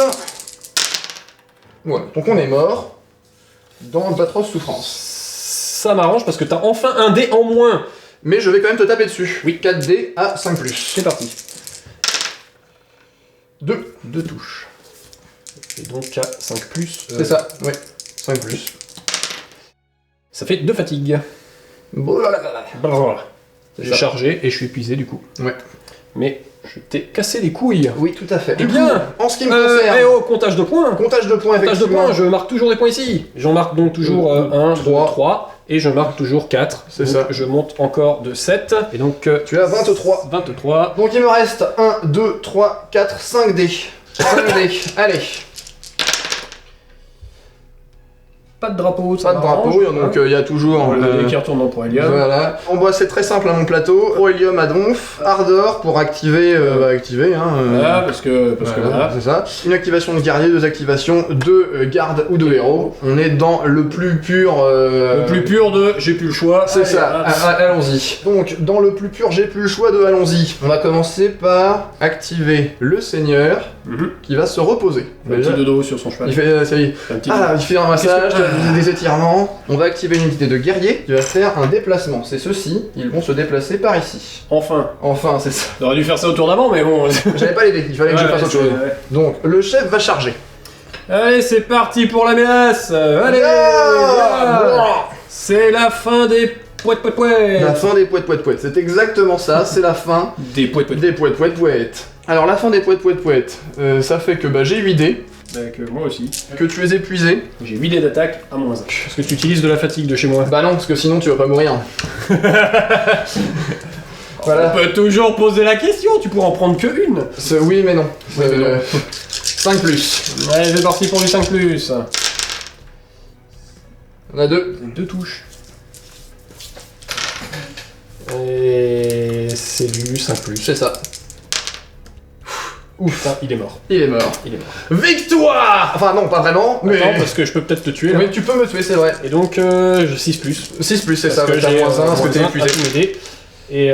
Speaker 1: Voilà. Donc on est mort dans d'atroces souffrances.
Speaker 2: Ça m'arrange parce que t'as enfin un dé en moins.
Speaker 1: Mais je vais quand même te taper dessus. Oui. 4D à 5 plus.
Speaker 2: C'est parti.
Speaker 1: 2.
Speaker 2: 2 touches. Et donc à 5 plus.
Speaker 1: C'est ça, oui. 5 plus.
Speaker 2: Ça fait 2 fatigues.
Speaker 1: Blablabla.
Speaker 2: Voilà.
Speaker 1: C'est
Speaker 2: J'ai
Speaker 1: ça.
Speaker 2: chargé et je suis épuisé du coup.
Speaker 1: Ouais.
Speaker 2: Mais je t'ai cassé les couilles.
Speaker 1: Oui, tout à fait.
Speaker 2: Eh bien,
Speaker 1: En ce qui me concerne,
Speaker 2: eh oh, comptage de points.
Speaker 1: comptage de points,
Speaker 2: Comptage de
Speaker 1: effectivement.
Speaker 2: points, je marque toujours des points ici. J'en marque donc toujours 1, 2,
Speaker 1: 3.
Speaker 2: 3. Et je marque toujours 4.
Speaker 1: C'est
Speaker 2: Donc,
Speaker 1: ça.
Speaker 2: Je monte encore de 7. Et donc
Speaker 1: Tu as 23.
Speaker 2: 23.
Speaker 1: Donc il me reste 1, 2, 3, 4, 5 dés. 5 dés. Allez.
Speaker 2: Pas de drapeau, ça
Speaker 1: Pas de
Speaker 2: m'arrange,
Speaker 1: drapeau, donc il y a toujours...
Speaker 2: le dé qui retourne en point hélium.
Speaker 1: Voilà. En bois, c'est très simple à mon plateau. Pro hélium à donf, ardeur pour activer, activer. Hein,
Speaker 2: Voilà, parce que voilà.
Speaker 1: c'est ça. Une activation de guerrier, 2 activations de garde ou de héros. On est dans le plus pur.
Speaker 2: Le plus pur de j'ai plus le choix.
Speaker 1: C'est
Speaker 2: Allez,
Speaker 1: ça.
Speaker 2: hop.
Speaker 1: Allons-y. Donc, dans le plus pur, j'ai plus le choix de allons-y. On va commencer par activer le seigneur
Speaker 2: Mhm.
Speaker 1: qui va se reposer.
Speaker 2: Un petit dodo sur son cheval.
Speaker 1: Il fait, ça y est.
Speaker 2: Un petit
Speaker 1: Ah, il fait un massage,
Speaker 2: Qu'est-ce
Speaker 1: des étirements. On va activer une unité de guerrier qui va faire un déplacement. C'est ceux-ci, ils vont se déplacer par ici.
Speaker 2: Enfin.
Speaker 1: Enfin, c'est ça.
Speaker 2: On aurait dû faire ça au tour d'avant, mais bon.
Speaker 1: J'avais pas les dés, il fallait que je
Speaker 2: Ouais,
Speaker 1: fasse autre
Speaker 2: c'est-
Speaker 1: chose.
Speaker 2: ouais.
Speaker 1: Donc, le chef va charger.
Speaker 2: Allez, c'est parti pour la menace. Allez.
Speaker 1: Ah
Speaker 2: voilà. C'est la fin des pouet pouet pouet.
Speaker 1: La fin des poètes poètes poètes. C'est exactement ça, c'est la fin
Speaker 2: Des pouet pouet.
Speaker 1: des poètes poètes poètes. Alors, la fin des poètes poètes poètes, ça fait que j'ai 8 dés,
Speaker 2: Moi aussi.
Speaker 1: que tu es épuisé.
Speaker 2: J'ai 8 dés d'attaque à moins 1. Parce que tu utilises de la fatigue de chez moi.
Speaker 1: Bah non, parce que sinon tu vas pas mourir. Voilà.
Speaker 2: On peut toujours poser la question, tu pourras en prendre que une.
Speaker 1: Oui, mais non.
Speaker 2: Oui, mais non.
Speaker 1: 5 plus.
Speaker 2: Allez, c'est parti pour du 5 plus.
Speaker 1: On a 2.
Speaker 2: 2 touches. Et c'est du 5 plus.
Speaker 1: C'est ça.
Speaker 2: Ouf, putain, il est mort.
Speaker 1: Il est mort.
Speaker 2: Il est mort.
Speaker 1: Victoire. Enfin non, pas vraiment, mais...
Speaker 2: Attends, parce que je peux peut-être te tuer là.
Speaker 1: Mais tu peux me tuer, c'est vrai.
Speaker 2: Et donc, je 6 plus.
Speaker 1: 6 plus, c'est
Speaker 2: Parce
Speaker 1: ça,
Speaker 2: que
Speaker 1: t'as
Speaker 2: j'ai
Speaker 1: moins 1, parce que t'es
Speaker 2: moins un
Speaker 1: épuisé.
Speaker 2: à tous mes dés. Et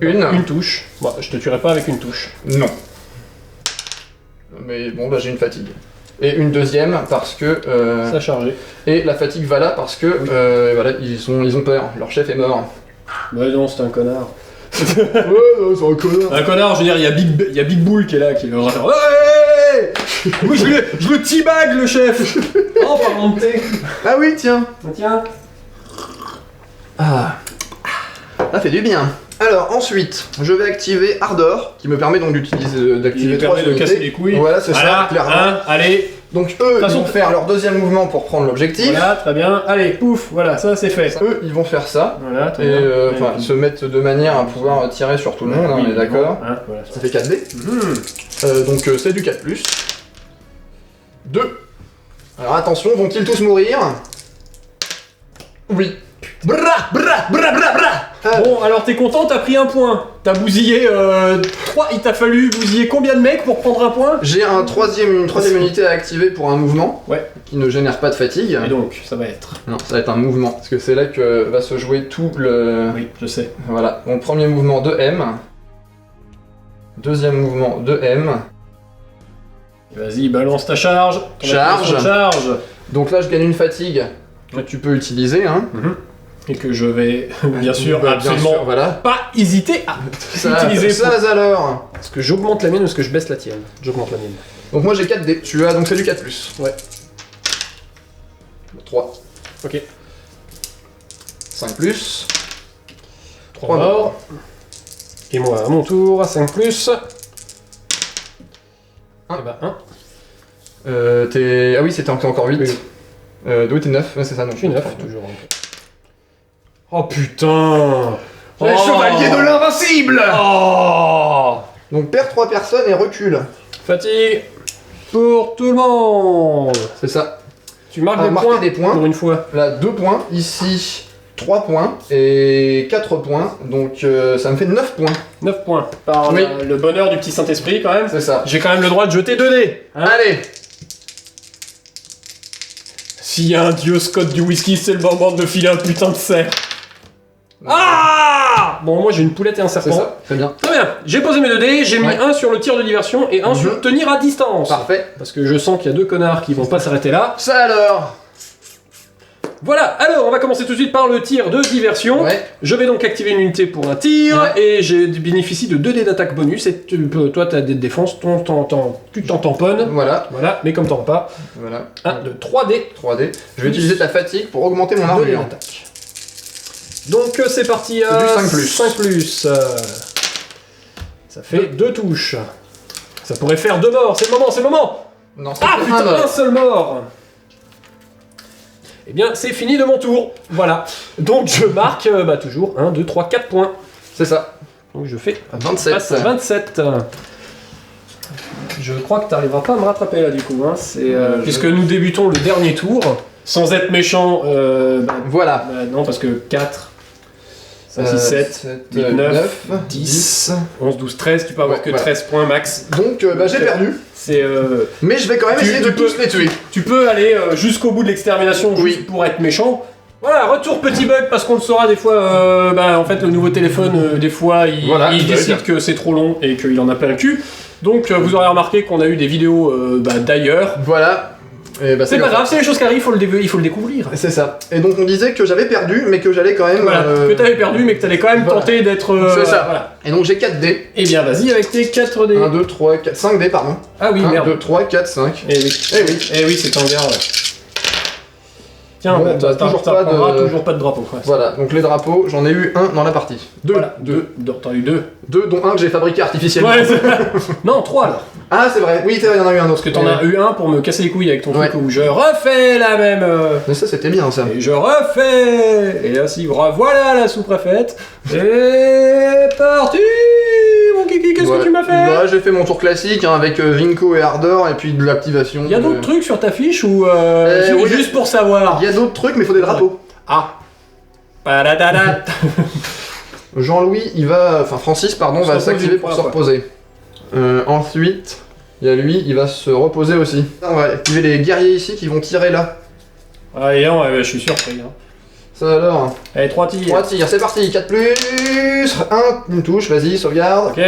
Speaker 1: Une.
Speaker 2: touche. Bon, je te tuerai pas avec une touche.
Speaker 1: Non. Mais bon, j'ai une fatigue. Et une deuxième, parce que...
Speaker 2: Ça a chargé.
Speaker 1: Et la fatigue va là, parce que, voilà, ils ont peur. Leur chef est mort.
Speaker 2: Bah non, c'est un connard.
Speaker 1: Ouais, c'est un connard.
Speaker 2: Un connard, je veux dire, il y a Big Bull qui est là, qui va faire ouais. Oui, je le teabag le chef. Oh, par monter.
Speaker 1: Ah oui, tiens.
Speaker 2: Tiens.
Speaker 1: Ah. Ça fait du bien. Alors ensuite, je vais activer Ardor, qui me permet donc d'activer
Speaker 2: Il
Speaker 1: 3
Speaker 2: permet de
Speaker 1: unités.
Speaker 2: casser les couilles.
Speaker 1: Voilà, c'est ça, clairement.
Speaker 2: Hein, allez.
Speaker 1: Donc eux, ils
Speaker 2: façon-
Speaker 1: vont faire leur deuxième mouvement pour prendre l'objectif.
Speaker 2: Voilà, très bien. Allez, pouf, voilà, ça c'est fait.
Speaker 1: Eux, ils vont faire ça.
Speaker 2: Voilà, très
Speaker 1: Et
Speaker 2: bien.
Speaker 1: enfin, se mettre de manière à pouvoir tirer sur tout le monde, hein, on est d'accord.
Speaker 2: Hein, voilà.
Speaker 1: Ça fait 4 dés. Donc c'est du 4+. 2. Alors attention, vont-ils tous mourir? Oui. Bra, bra, bra, bra, bra.
Speaker 2: Bon, alors t'es content, t'as pris un point. T'as bousillé 3, il t'a fallu bousiller combien de mecs pour prendre un point?
Speaker 1: J'ai une troisième unité à activer pour un mouvement.
Speaker 2: Ouais.
Speaker 1: Qui ne génère pas de fatigue.
Speaker 2: Et donc, ça va être...
Speaker 1: Non, ça va être un mouvement, parce que c'est là que va se jouer tout le...
Speaker 2: Oui, je sais.
Speaker 1: Voilà, donc premier mouvement 2M. Deuxième mouvement 2M.
Speaker 2: Vas-y, balance ta charge.
Speaker 1: Charge.
Speaker 2: Charge.
Speaker 1: Donc là, je gagne une fatigue que tu peux utiliser, hein.
Speaker 2: Et que je vais, bien sûr,
Speaker 1: Bah,
Speaker 2: absolument
Speaker 1: bien sûr, voilà.
Speaker 2: pas hésiter à utiliser
Speaker 1: Ça alors.
Speaker 2: Est-ce que j'augmente la mienne ou est-ce que je baisse la tienne? J'augmente la mienne.
Speaker 1: Donc moi j'ai 4 dés, tu as donc c'est du 4+.
Speaker 2: Ouais.
Speaker 1: 3.
Speaker 2: Ok.
Speaker 1: 5+.
Speaker 2: 3 morts. Et moi, à mon tour, 5+.
Speaker 1: Un.
Speaker 2: Et bah 1.
Speaker 1: Ah oui, c'était encore 8.
Speaker 2: Oui.
Speaker 1: D'où t'es 9, ouais, c'est ça, non.
Speaker 2: Je suis 9, toujours. Oh putain!
Speaker 1: Les chevaliers de l'invincible!
Speaker 2: Oh!
Speaker 1: Donc perd 3 personnes et recule.
Speaker 2: Fatigue pour tout le monde!
Speaker 1: C'est ça.
Speaker 2: Tu marques
Speaker 1: Ah,
Speaker 2: des
Speaker 1: marquer
Speaker 2: points
Speaker 1: des points.
Speaker 2: pour une fois.
Speaker 1: Là, 2 points. Ici, 3 points. Et 4 points. Donc ça me fait 9 points.
Speaker 2: 9 points. Par
Speaker 1: Oui.
Speaker 2: le bonheur du petit Saint-Esprit quand même.
Speaker 1: C'est ça.
Speaker 2: J'ai quand même le droit de jeter 2 dés. Hein.
Speaker 1: Allez!
Speaker 2: S'il y a un dieu Scott du whisky, c'est le moment de filer un putain de cerf. Ah! Bon, moi j'ai une poulette et un
Speaker 1: C'est
Speaker 2: serpent.
Speaker 1: ça, très bien.
Speaker 2: Très bien, j'ai posé mes 2 dés, j'ai mis
Speaker 1: Ouais.
Speaker 2: un sur le tir de diversion et un sur tenir à distance.
Speaker 1: Parfait.
Speaker 2: Parce que je sens qu'il y a 2 connards qui vont pas s'arrêter là.
Speaker 1: Ça alors!
Speaker 2: Voilà, alors on va commencer tout de suite par le tir de diversion.
Speaker 1: Ouais.
Speaker 2: Je vais donc activer une unité pour un tir
Speaker 1: Ouais.
Speaker 2: et je bénéficie de 2 dés d'attaque bonus. Et toi t'as des défenses, tu t'en tamponnes.
Speaker 1: Voilà.
Speaker 2: Voilà, mais comme t'en as pas,
Speaker 1: Voilà.
Speaker 2: 1, 2, 3 dés.
Speaker 1: 3D. Je vais utiliser ta fatigue pour augmenter mon
Speaker 2: 2 dés
Speaker 1: armure.
Speaker 2: d'attaque. Donc c'est parti à
Speaker 1: C'est du 5+.
Speaker 2: 5+. Ça fait 2 touches. Ça pourrait faire 2 morts, c'est le moment, c'est le moment.
Speaker 1: Non, ça
Speaker 2: Ah
Speaker 1: fait
Speaker 2: putain,
Speaker 1: mort.
Speaker 2: un seul mort. Eh bien, c'est fini de mon tour. Voilà. Donc je marque toujours 1, 2, 3, 4 points.
Speaker 1: C'est ça.
Speaker 2: Donc je fais
Speaker 1: 27.
Speaker 2: passe à 27. Je crois que tu n'arriveras pas à me rattraper là du coup. Hein. Puisque nous débutons le dernier tour. Sans être méchant,
Speaker 1: Voilà.
Speaker 2: non, parce que 4, 5, 6, 7, 8, 9, 10, 11, 12, 13, tu peux avoir
Speaker 1: Ouais,
Speaker 2: que
Speaker 1: voilà.
Speaker 2: 13 points max.
Speaker 1: Donc j'ai perdu.
Speaker 2: C'est,
Speaker 1: Mais je vais quand même essayer de tous les tuer.
Speaker 2: tu peux aller jusqu'au bout de l'extermination
Speaker 1: Oui.
Speaker 2: juste pour être méchant. Voilà, retour petit bug parce qu'on le saura des fois. En fait, le nouveau téléphone, des fois, il
Speaker 1: Voilà,
Speaker 2: décide que c'est trop long et qu'il en a plein le cul. Donc, vous aurez remarqué qu'on a eu des vidéos d'ailleurs.
Speaker 1: Voilà. Et bah,
Speaker 2: C'est pas
Speaker 1: comme ça.
Speaker 2: grave, c'est les choses qui arrivent, il faut le découvrir.
Speaker 1: C'est ça. Et donc on disait que j'avais perdu, mais que j'allais quand même.
Speaker 2: Voilà, que t'avais perdu, mais que t'allais quand même
Speaker 1: voilà.
Speaker 2: tenter d'être.
Speaker 1: C'est ça.
Speaker 2: Voilà.
Speaker 1: Et donc j'ai 4 dés.
Speaker 2: Eh bien, vas-y avec tes 4 dés.
Speaker 1: 1, 2, 3, 4, 5 dés, pardon.
Speaker 2: Ah oui,
Speaker 1: 1,
Speaker 2: merde.
Speaker 1: 2, 3, 4, 5.
Speaker 2: Eh oui.
Speaker 1: Eh oui.
Speaker 2: Eh oui, c'est en guerre, ouais. Tiens,
Speaker 1: Bon, toujours pas de-
Speaker 2: toujours pas de drapeau. Ouais.
Speaker 1: Voilà, donc les drapeaux, j'en ai eu un dans la partie. 2.
Speaker 2: Voilà, 2. T'en as eu 2.
Speaker 1: 2, dont un que j'ai fabriqué artificiellement.
Speaker 2: Ouais, non, 3 alors.
Speaker 1: Ah, c'est vrai, oui, il y en a eu un autre.
Speaker 2: Parce que t'en as eu un pour me casser les couilles avec ton
Speaker 1: Ouais.
Speaker 2: truc où je refais la même.
Speaker 1: Mais ça, c'était bien, ça.
Speaker 2: Et je refais. Et ainsi, voilà la sous-préfète. Et parti, mon kiki, qu'est-ce que tu m'as fait?
Speaker 1: Bah, j'ai fait mon tour classique, hein, avec Vinco et Ardor, et puis de l'activation.
Speaker 2: Il y a d'autres trucs sur ta fiche ou
Speaker 1: oui,
Speaker 2: juste pour savoir?
Speaker 1: Il y a d'autres trucs, mais il faut des drapeaux.
Speaker 2: Ah. Paladada.
Speaker 1: Jean-Louis, Francis, pardon,
Speaker 2: Se
Speaker 1: va
Speaker 2: repose
Speaker 1: s'activer
Speaker 2: une
Speaker 1: pour
Speaker 2: fois,
Speaker 1: se
Speaker 2: quoi.
Speaker 1: reposer. Ensuite, il y a lui, il va se reposer aussi. On va activer les guerriers ici qui vont tirer là.
Speaker 2: Ah, et non, je suis surpris. Hein.
Speaker 1: Ça alors.
Speaker 2: Allez, 3 tirs.
Speaker 1: 3 tirs, c'est parti, 4 plus, 1, une touche, vas-y, sauvegarde.
Speaker 2: Ok.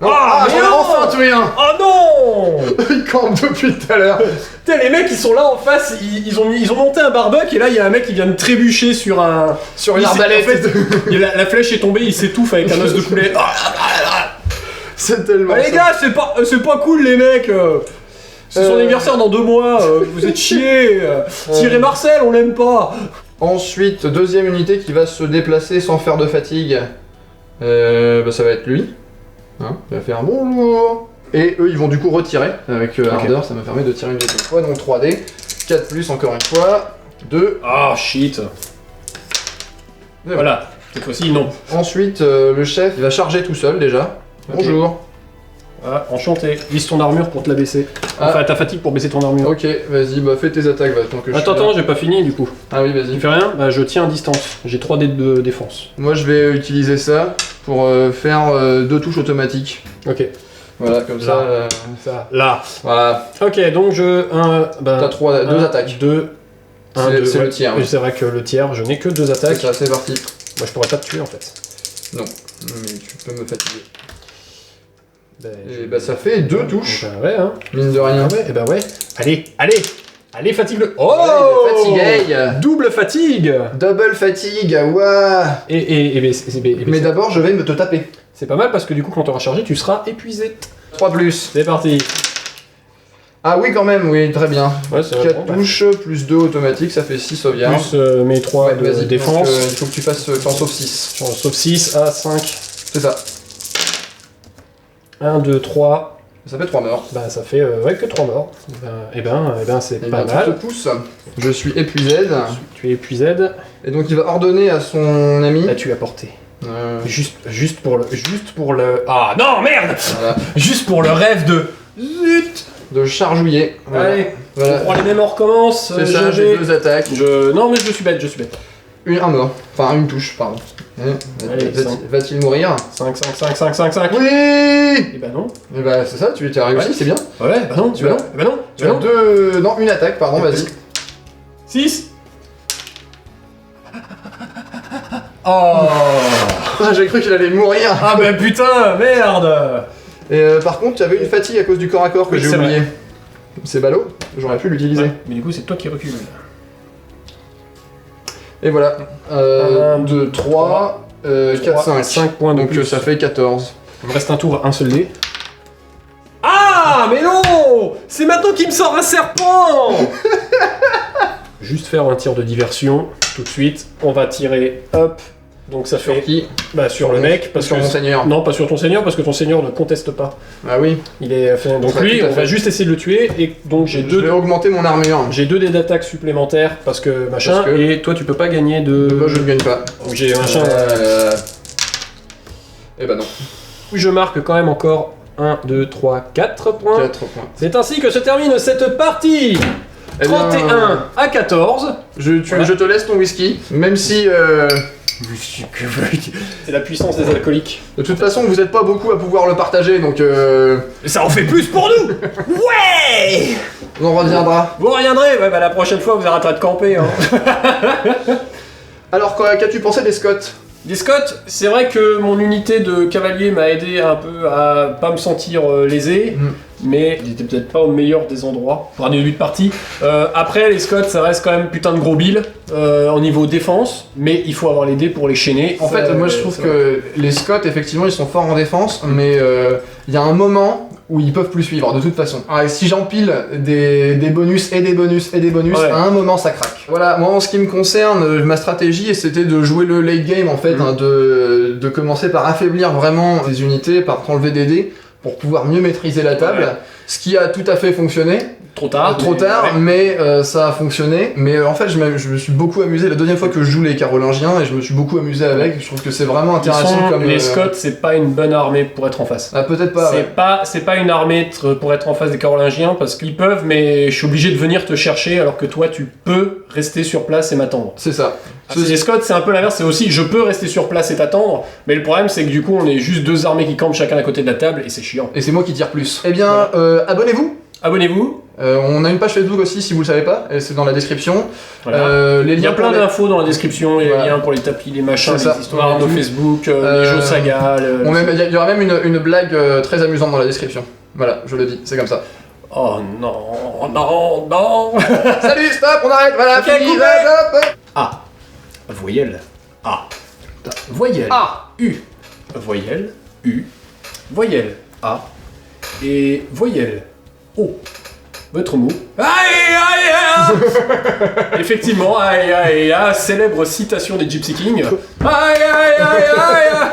Speaker 1: Non,
Speaker 2: Ah,
Speaker 1: j'en ai
Speaker 2: mais non
Speaker 1: enfin tué un.
Speaker 2: Oh non!
Speaker 1: Il campe depuis tout à l'heure.
Speaker 2: Putain, les mecs, ils sont là en face, ils ont monté un barbecue et là, il y a un mec qui vient de trébucher sur un...
Speaker 1: Sur
Speaker 2: Il
Speaker 1: une
Speaker 2: s'est-
Speaker 1: arbalète.
Speaker 2: En fait, la flèche est tombée, il s'étouffe avec un os de poulet.
Speaker 1: C'est tellement.
Speaker 2: Ah, les
Speaker 1: ça.
Speaker 2: gars, c'est pas cool, les mecs. C'est son anniversaire dans 2 mois. Vous êtes chiés. Thierry Marcel, on l'aime pas.
Speaker 1: Ensuite, deuxième unité qui va se déplacer sans faire de fatigue. Ça va être lui. Hein, il va faire bonjour. Et eux, ils vont du coup retirer avec Ardeur. Ça me permet de tirer une deuxième fois. Donc 3D. 4 plus encore une fois. 2.
Speaker 2: Ah, shit. Voilà. Cette fois-ci, non.
Speaker 1: Ensuite, le chef, il va charger tout seul déjà.
Speaker 2: Ok.
Speaker 1: Bonjour.
Speaker 2: Ah, enchanté. Vise ton armure pour te la baisser.
Speaker 1: Ah.
Speaker 2: Enfin, ta fatigue pour baisser ton armure.
Speaker 1: Ok, vas-y, bah fais tes attaques, va, tant que je suis
Speaker 2: Attends,
Speaker 1: là.
Speaker 2: j'ai pas fini du coup.
Speaker 1: Ah oui,
Speaker 2: Tu
Speaker 1: vas-y.
Speaker 2: fais rien? Bah, je tiens à distance. J'ai 3 dés de défense.
Speaker 1: Moi, je vais utiliser ça pour faire 2 touches automatiques.
Speaker 2: Ok.
Speaker 1: Voilà, comme
Speaker 2: Là.
Speaker 1: ça.
Speaker 2: Ça, là.
Speaker 1: Voilà,
Speaker 2: Ok, donc
Speaker 1: t'as 2 attaques.
Speaker 2: 2.
Speaker 1: C'est le tiers.
Speaker 2: C'est vrai que le tiers, je n'ai que 2
Speaker 1: C'est
Speaker 2: attaques.
Speaker 1: ça, c'est parti.
Speaker 2: Moi, je pourrais pas te tuer en fait.
Speaker 1: Non, mais tu peux me fatiguer.
Speaker 2: Ben,
Speaker 1: Et bah, ça fait 2 touches,
Speaker 2: Ben ouais, hein.
Speaker 1: mine de rien.
Speaker 2: Ah ouais, et ben ouais. Allez, fatigue-le. Oh,
Speaker 1: Fatigué.
Speaker 2: double fatigue.
Speaker 1: Double fatigue, ouah.
Speaker 2: Mais
Speaker 1: Mais d'abord, je vais me te taper.
Speaker 2: c'est pas mal parce que du coup, quand tu auras chargé, tu seras épuisé.
Speaker 1: 3 plus.
Speaker 2: C'est parti.
Speaker 1: Ah oui, quand même, oui, très bien.
Speaker 2: Ouais, c'est
Speaker 1: 4 touches, plus 2 automatiques, ça fait 6 sauvegardes.
Speaker 2: Plus mes 3
Speaker 1: Ouais,
Speaker 2: de
Speaker 1: vas-y,
Speaker 2: défense.
Speaker 1: donc, il faut que tu fasses en sauf 6.
Speaker 2: Sauf 6 à 5.
Speaker 1: C'est ça.
Speaker 2: 1, 2, 3.
Speaker 1: Ça fait 3 morts.
Speaker 2: Bah, ça fait ouais, que 3 morts. C'est
Speaker 1: Et
Speaker 2: pas
Speaker 1: bien,
Speaker 2: mal.
Speaker 1: tout te pousse. Je suis épuisé.
Speaker 2: Tu es épuisé.
Speaker 1: Et donc, il va ordonner à son ami.
Speaker 2: Là, tu as porté.
Speaker 1: Euh,
Speaker 2: Juste pour le. Ah non, merde.
Speaker 1: voilà,
Speaker 2: Juste pour le rêve de. Zut.
Speaker 1: de chargouiller. Voilà.
Speaker 2: Allez.
Speaker 1: Voilà.
Speaker 2: Je prends les mêmes, on recommence.
Speaker 1: C'est ça, j'ai 2 attaques.
Speaker 2: Non, mais je suis bête.
Speaker 1: Un mort. Enfin, une touche, pardon.
Speaker 2: Allez,
Speaker 1: Va-t-il mourir?
Speaker 2: 5.
Speaker 1: Oui.
Speaker 2: Et bah non.
Speaker 1: Et bah, c'est ça, tu as réussi,
Speaker 2: Ouais.
Speaker 1: c'est bien.
Speaker 2: Ouais, bah non,
Speaker 1: Tu vas-
Speaker 2: tu vas non.
Speaker 1: Non, une attaque, pardon, vas-y.
Speaker 2: 6. Oh.
Speaker 1: Ah, j'ai cru qu'il allait mourir.
Speaker 2: Ah bah putain, merde.
Speaker 1: Et par contre, tu avais une fatigue à cause du corps à corps que
Speaker 2: Oui,
Speaker 1: j'ai
Speaker 2: c'est
Speaker 1: oublié. C'est ballot, j'aurais pu l'utiliser.
Speaker 2: Ouais, mais du coup, c'est toi qui recules.
Speaker 1: Et voilà.
Speaker 2: 1,
Speaker 1: 2, 3, 4, 5.
Speaker 2: 5 points de
Speaker 1: Donc
Speaker 2: plus.
Speaker 1: ça fait 14.
Speaker 2: Il me reste un tour, un seul dé. Ah, mais non. C'est maintenant qu'il me sort un serpent. Juste faire un tir de diversion, tout de suite. On va tirer, hop. Donc ça fait
Speaker 1: Qui
Speaker 2: sur le mec, parce
Speaker 1: Sur
Speaker 2: que
Speaker 1: mon seigneur.
Speaker 2: non, pas sur ton seigneur, parce que ton seigneur ne conteste pas.
Speaker 1: Ah oui.
Speaker 2: Il est donc
Speaker 1: Ouais,
Speaker 2: lui,
Speaker 1: tout à
Speaker 2: on va
Speaker 1: fait.
Speaker 2: juste essayer de le tuer et donc
Speaker 1: Je vais
Speaker 2: j'ai
Speaker 1: augmenter mon armure.
Speaker 2: 2 dés d'attaque supplémentaires parce que machin
Speaker 1: Parce que-
Speaker 2: et toi tu peux pas gagner de.
Speaker 1: Moi, je ne gagne pas.
Speaker 2: Donc j'ai machin.
Speaker 1: Eh bah non.
Speaker 2: Oui, je marque quand même encore 1, 2, 3, 4 points.
Speaker 1: 4 points.
Speaker 2: C'est ainsi que se termine cette partie.
Speaker 1: Eh bien,
Speaker 2: 31 à 14. Voilà.
Speaker 1: Je te laisse ton whisky, même si
Speaker 2: C'est la puissance des alcooliques.
Speaker 1: de toute façon vous n'êtes pas beaucoup à pouvoir le partager, donc
Speaker 2: Et ça en fait plus pour nous. Ouais.
Speaker 1: on en reviendra.
Speaker 2: Vous reviendrez. Ouais, bah la prochaine fois vous arrêterez de camper. Hein.
Speaker 1: Alors qu'as-tu pensé des Scots?
Speaker 2: Des Scots, c'est vrai que mon unité de cavalier m'a aidé un peu à pas me sentir lésé, mais il était peut-être pas au meilleur des endroits pour un début de partie. Après, les Scots, ça reste quand même putain de gros billes au niveau défense, mais il faut avoir les dés pour les chaîner.
Speaker 1: En fait, moi je trouve que les Scots, effectivement, ils sont forts en défense, mais il y a un moment où ils peuvent plus suivre, de toute façon. Alors, si j'empile des bonus et des bonus et des bonus,
Speaker 2: Ouais.
Speaker 1: à un moment ça craque. Voilà, moi en ce qui me concerne, ma stratégie c'était de jouer le late game en fait, hein, de commencer par affaiblir vraiment des unités, par enlever des dés, pour pouvoir mieux maîtriser la table.
Speaker 2: Ouais.
Speaker 1: Ce qui a tout à fait fonctionné.
Speaker 2: Trop tard.
Speaker 1: Trop
Speaker 2: mais-
Speaker 1: tard,
Speaker 2: ouais.
Speaker 1: mais ça a fonctionné. Mais en fait, je me suis beaucoup amusé. La deuxième fois que je joue les Carolingiens, et je me suis beaucoup amusé avec. Je trouve que c'est vraiment
Speaker 2: Ils
Speaker 1: intéressant
Speaker 2: sont-
Speaker 1: comme.
Speaker 2: les Scots, c'est pas une bonne armée pour être en face.
Speaker 1: Ah, peut-être pas. Ouais.
Speaker 2: C'est pas une armée pour être en face des Carolingiens parce qu'ils peuvent, mais je suis obligé de venir te chercher alors que toi tu peux rester sur place et m'attendre.
Speaker 1: C'est ça.
Speaker 2: Les Scots, c'est un peu l'inverse, c'est aussi je peux rester sur place et t'attendre, mais le problème c'est que du coup on est juste 2 armées qui campent chacun à côté de la table et c'est chiant.
Speaker 1: Et c'est moi qui tire plus. Eh bien, abonnez-vous.
Speaker 2: Abonnez-vous,
Speaker 1: On a une page Facebook aussi, si vous le savez pas. Et c'est dans la description.
Speaker 2: voilà.
Speaker 1: Les
Speaker 2: Il y a
Speaker 1: liens
Speaker 2: plein
Speaker 1: pour les-
Speaker 2: d'infos dans la description, il y a
Speaker 1: Voilà.
Speaker 2: les liens pour les tapis, les machins,
Speaker 1: C'est ça.
Speaker 2: les histoires, nos
Speaker 1: Tout.
Speaker 2: Facebook, les jeux saga.
Speaker 1: Il y aura même une blague très amusante dans la description. Voilà, je le dis, c'est comme ça.
Speaker 2: Oh non, non.
Speaker 1: Salut, stop, on arrête, voilà,
Speaker 2: Ok,
Speaker 1: fini,
Speaker 2: coupé.
Speaker 1: hop, hop.
Speaker 2: A. Voyelle. A. Voyelle.
Speaker 1: A.
Speaker 2: U. Voyelle. U. Voyelle. A. Et voyelle. O. Votre mot. Aïe, aïe, aïe. Effectivement, aïe, aïe, aïe, célèbre citation des Gypsy Kings. Aïe, aïe, aïe, aïe.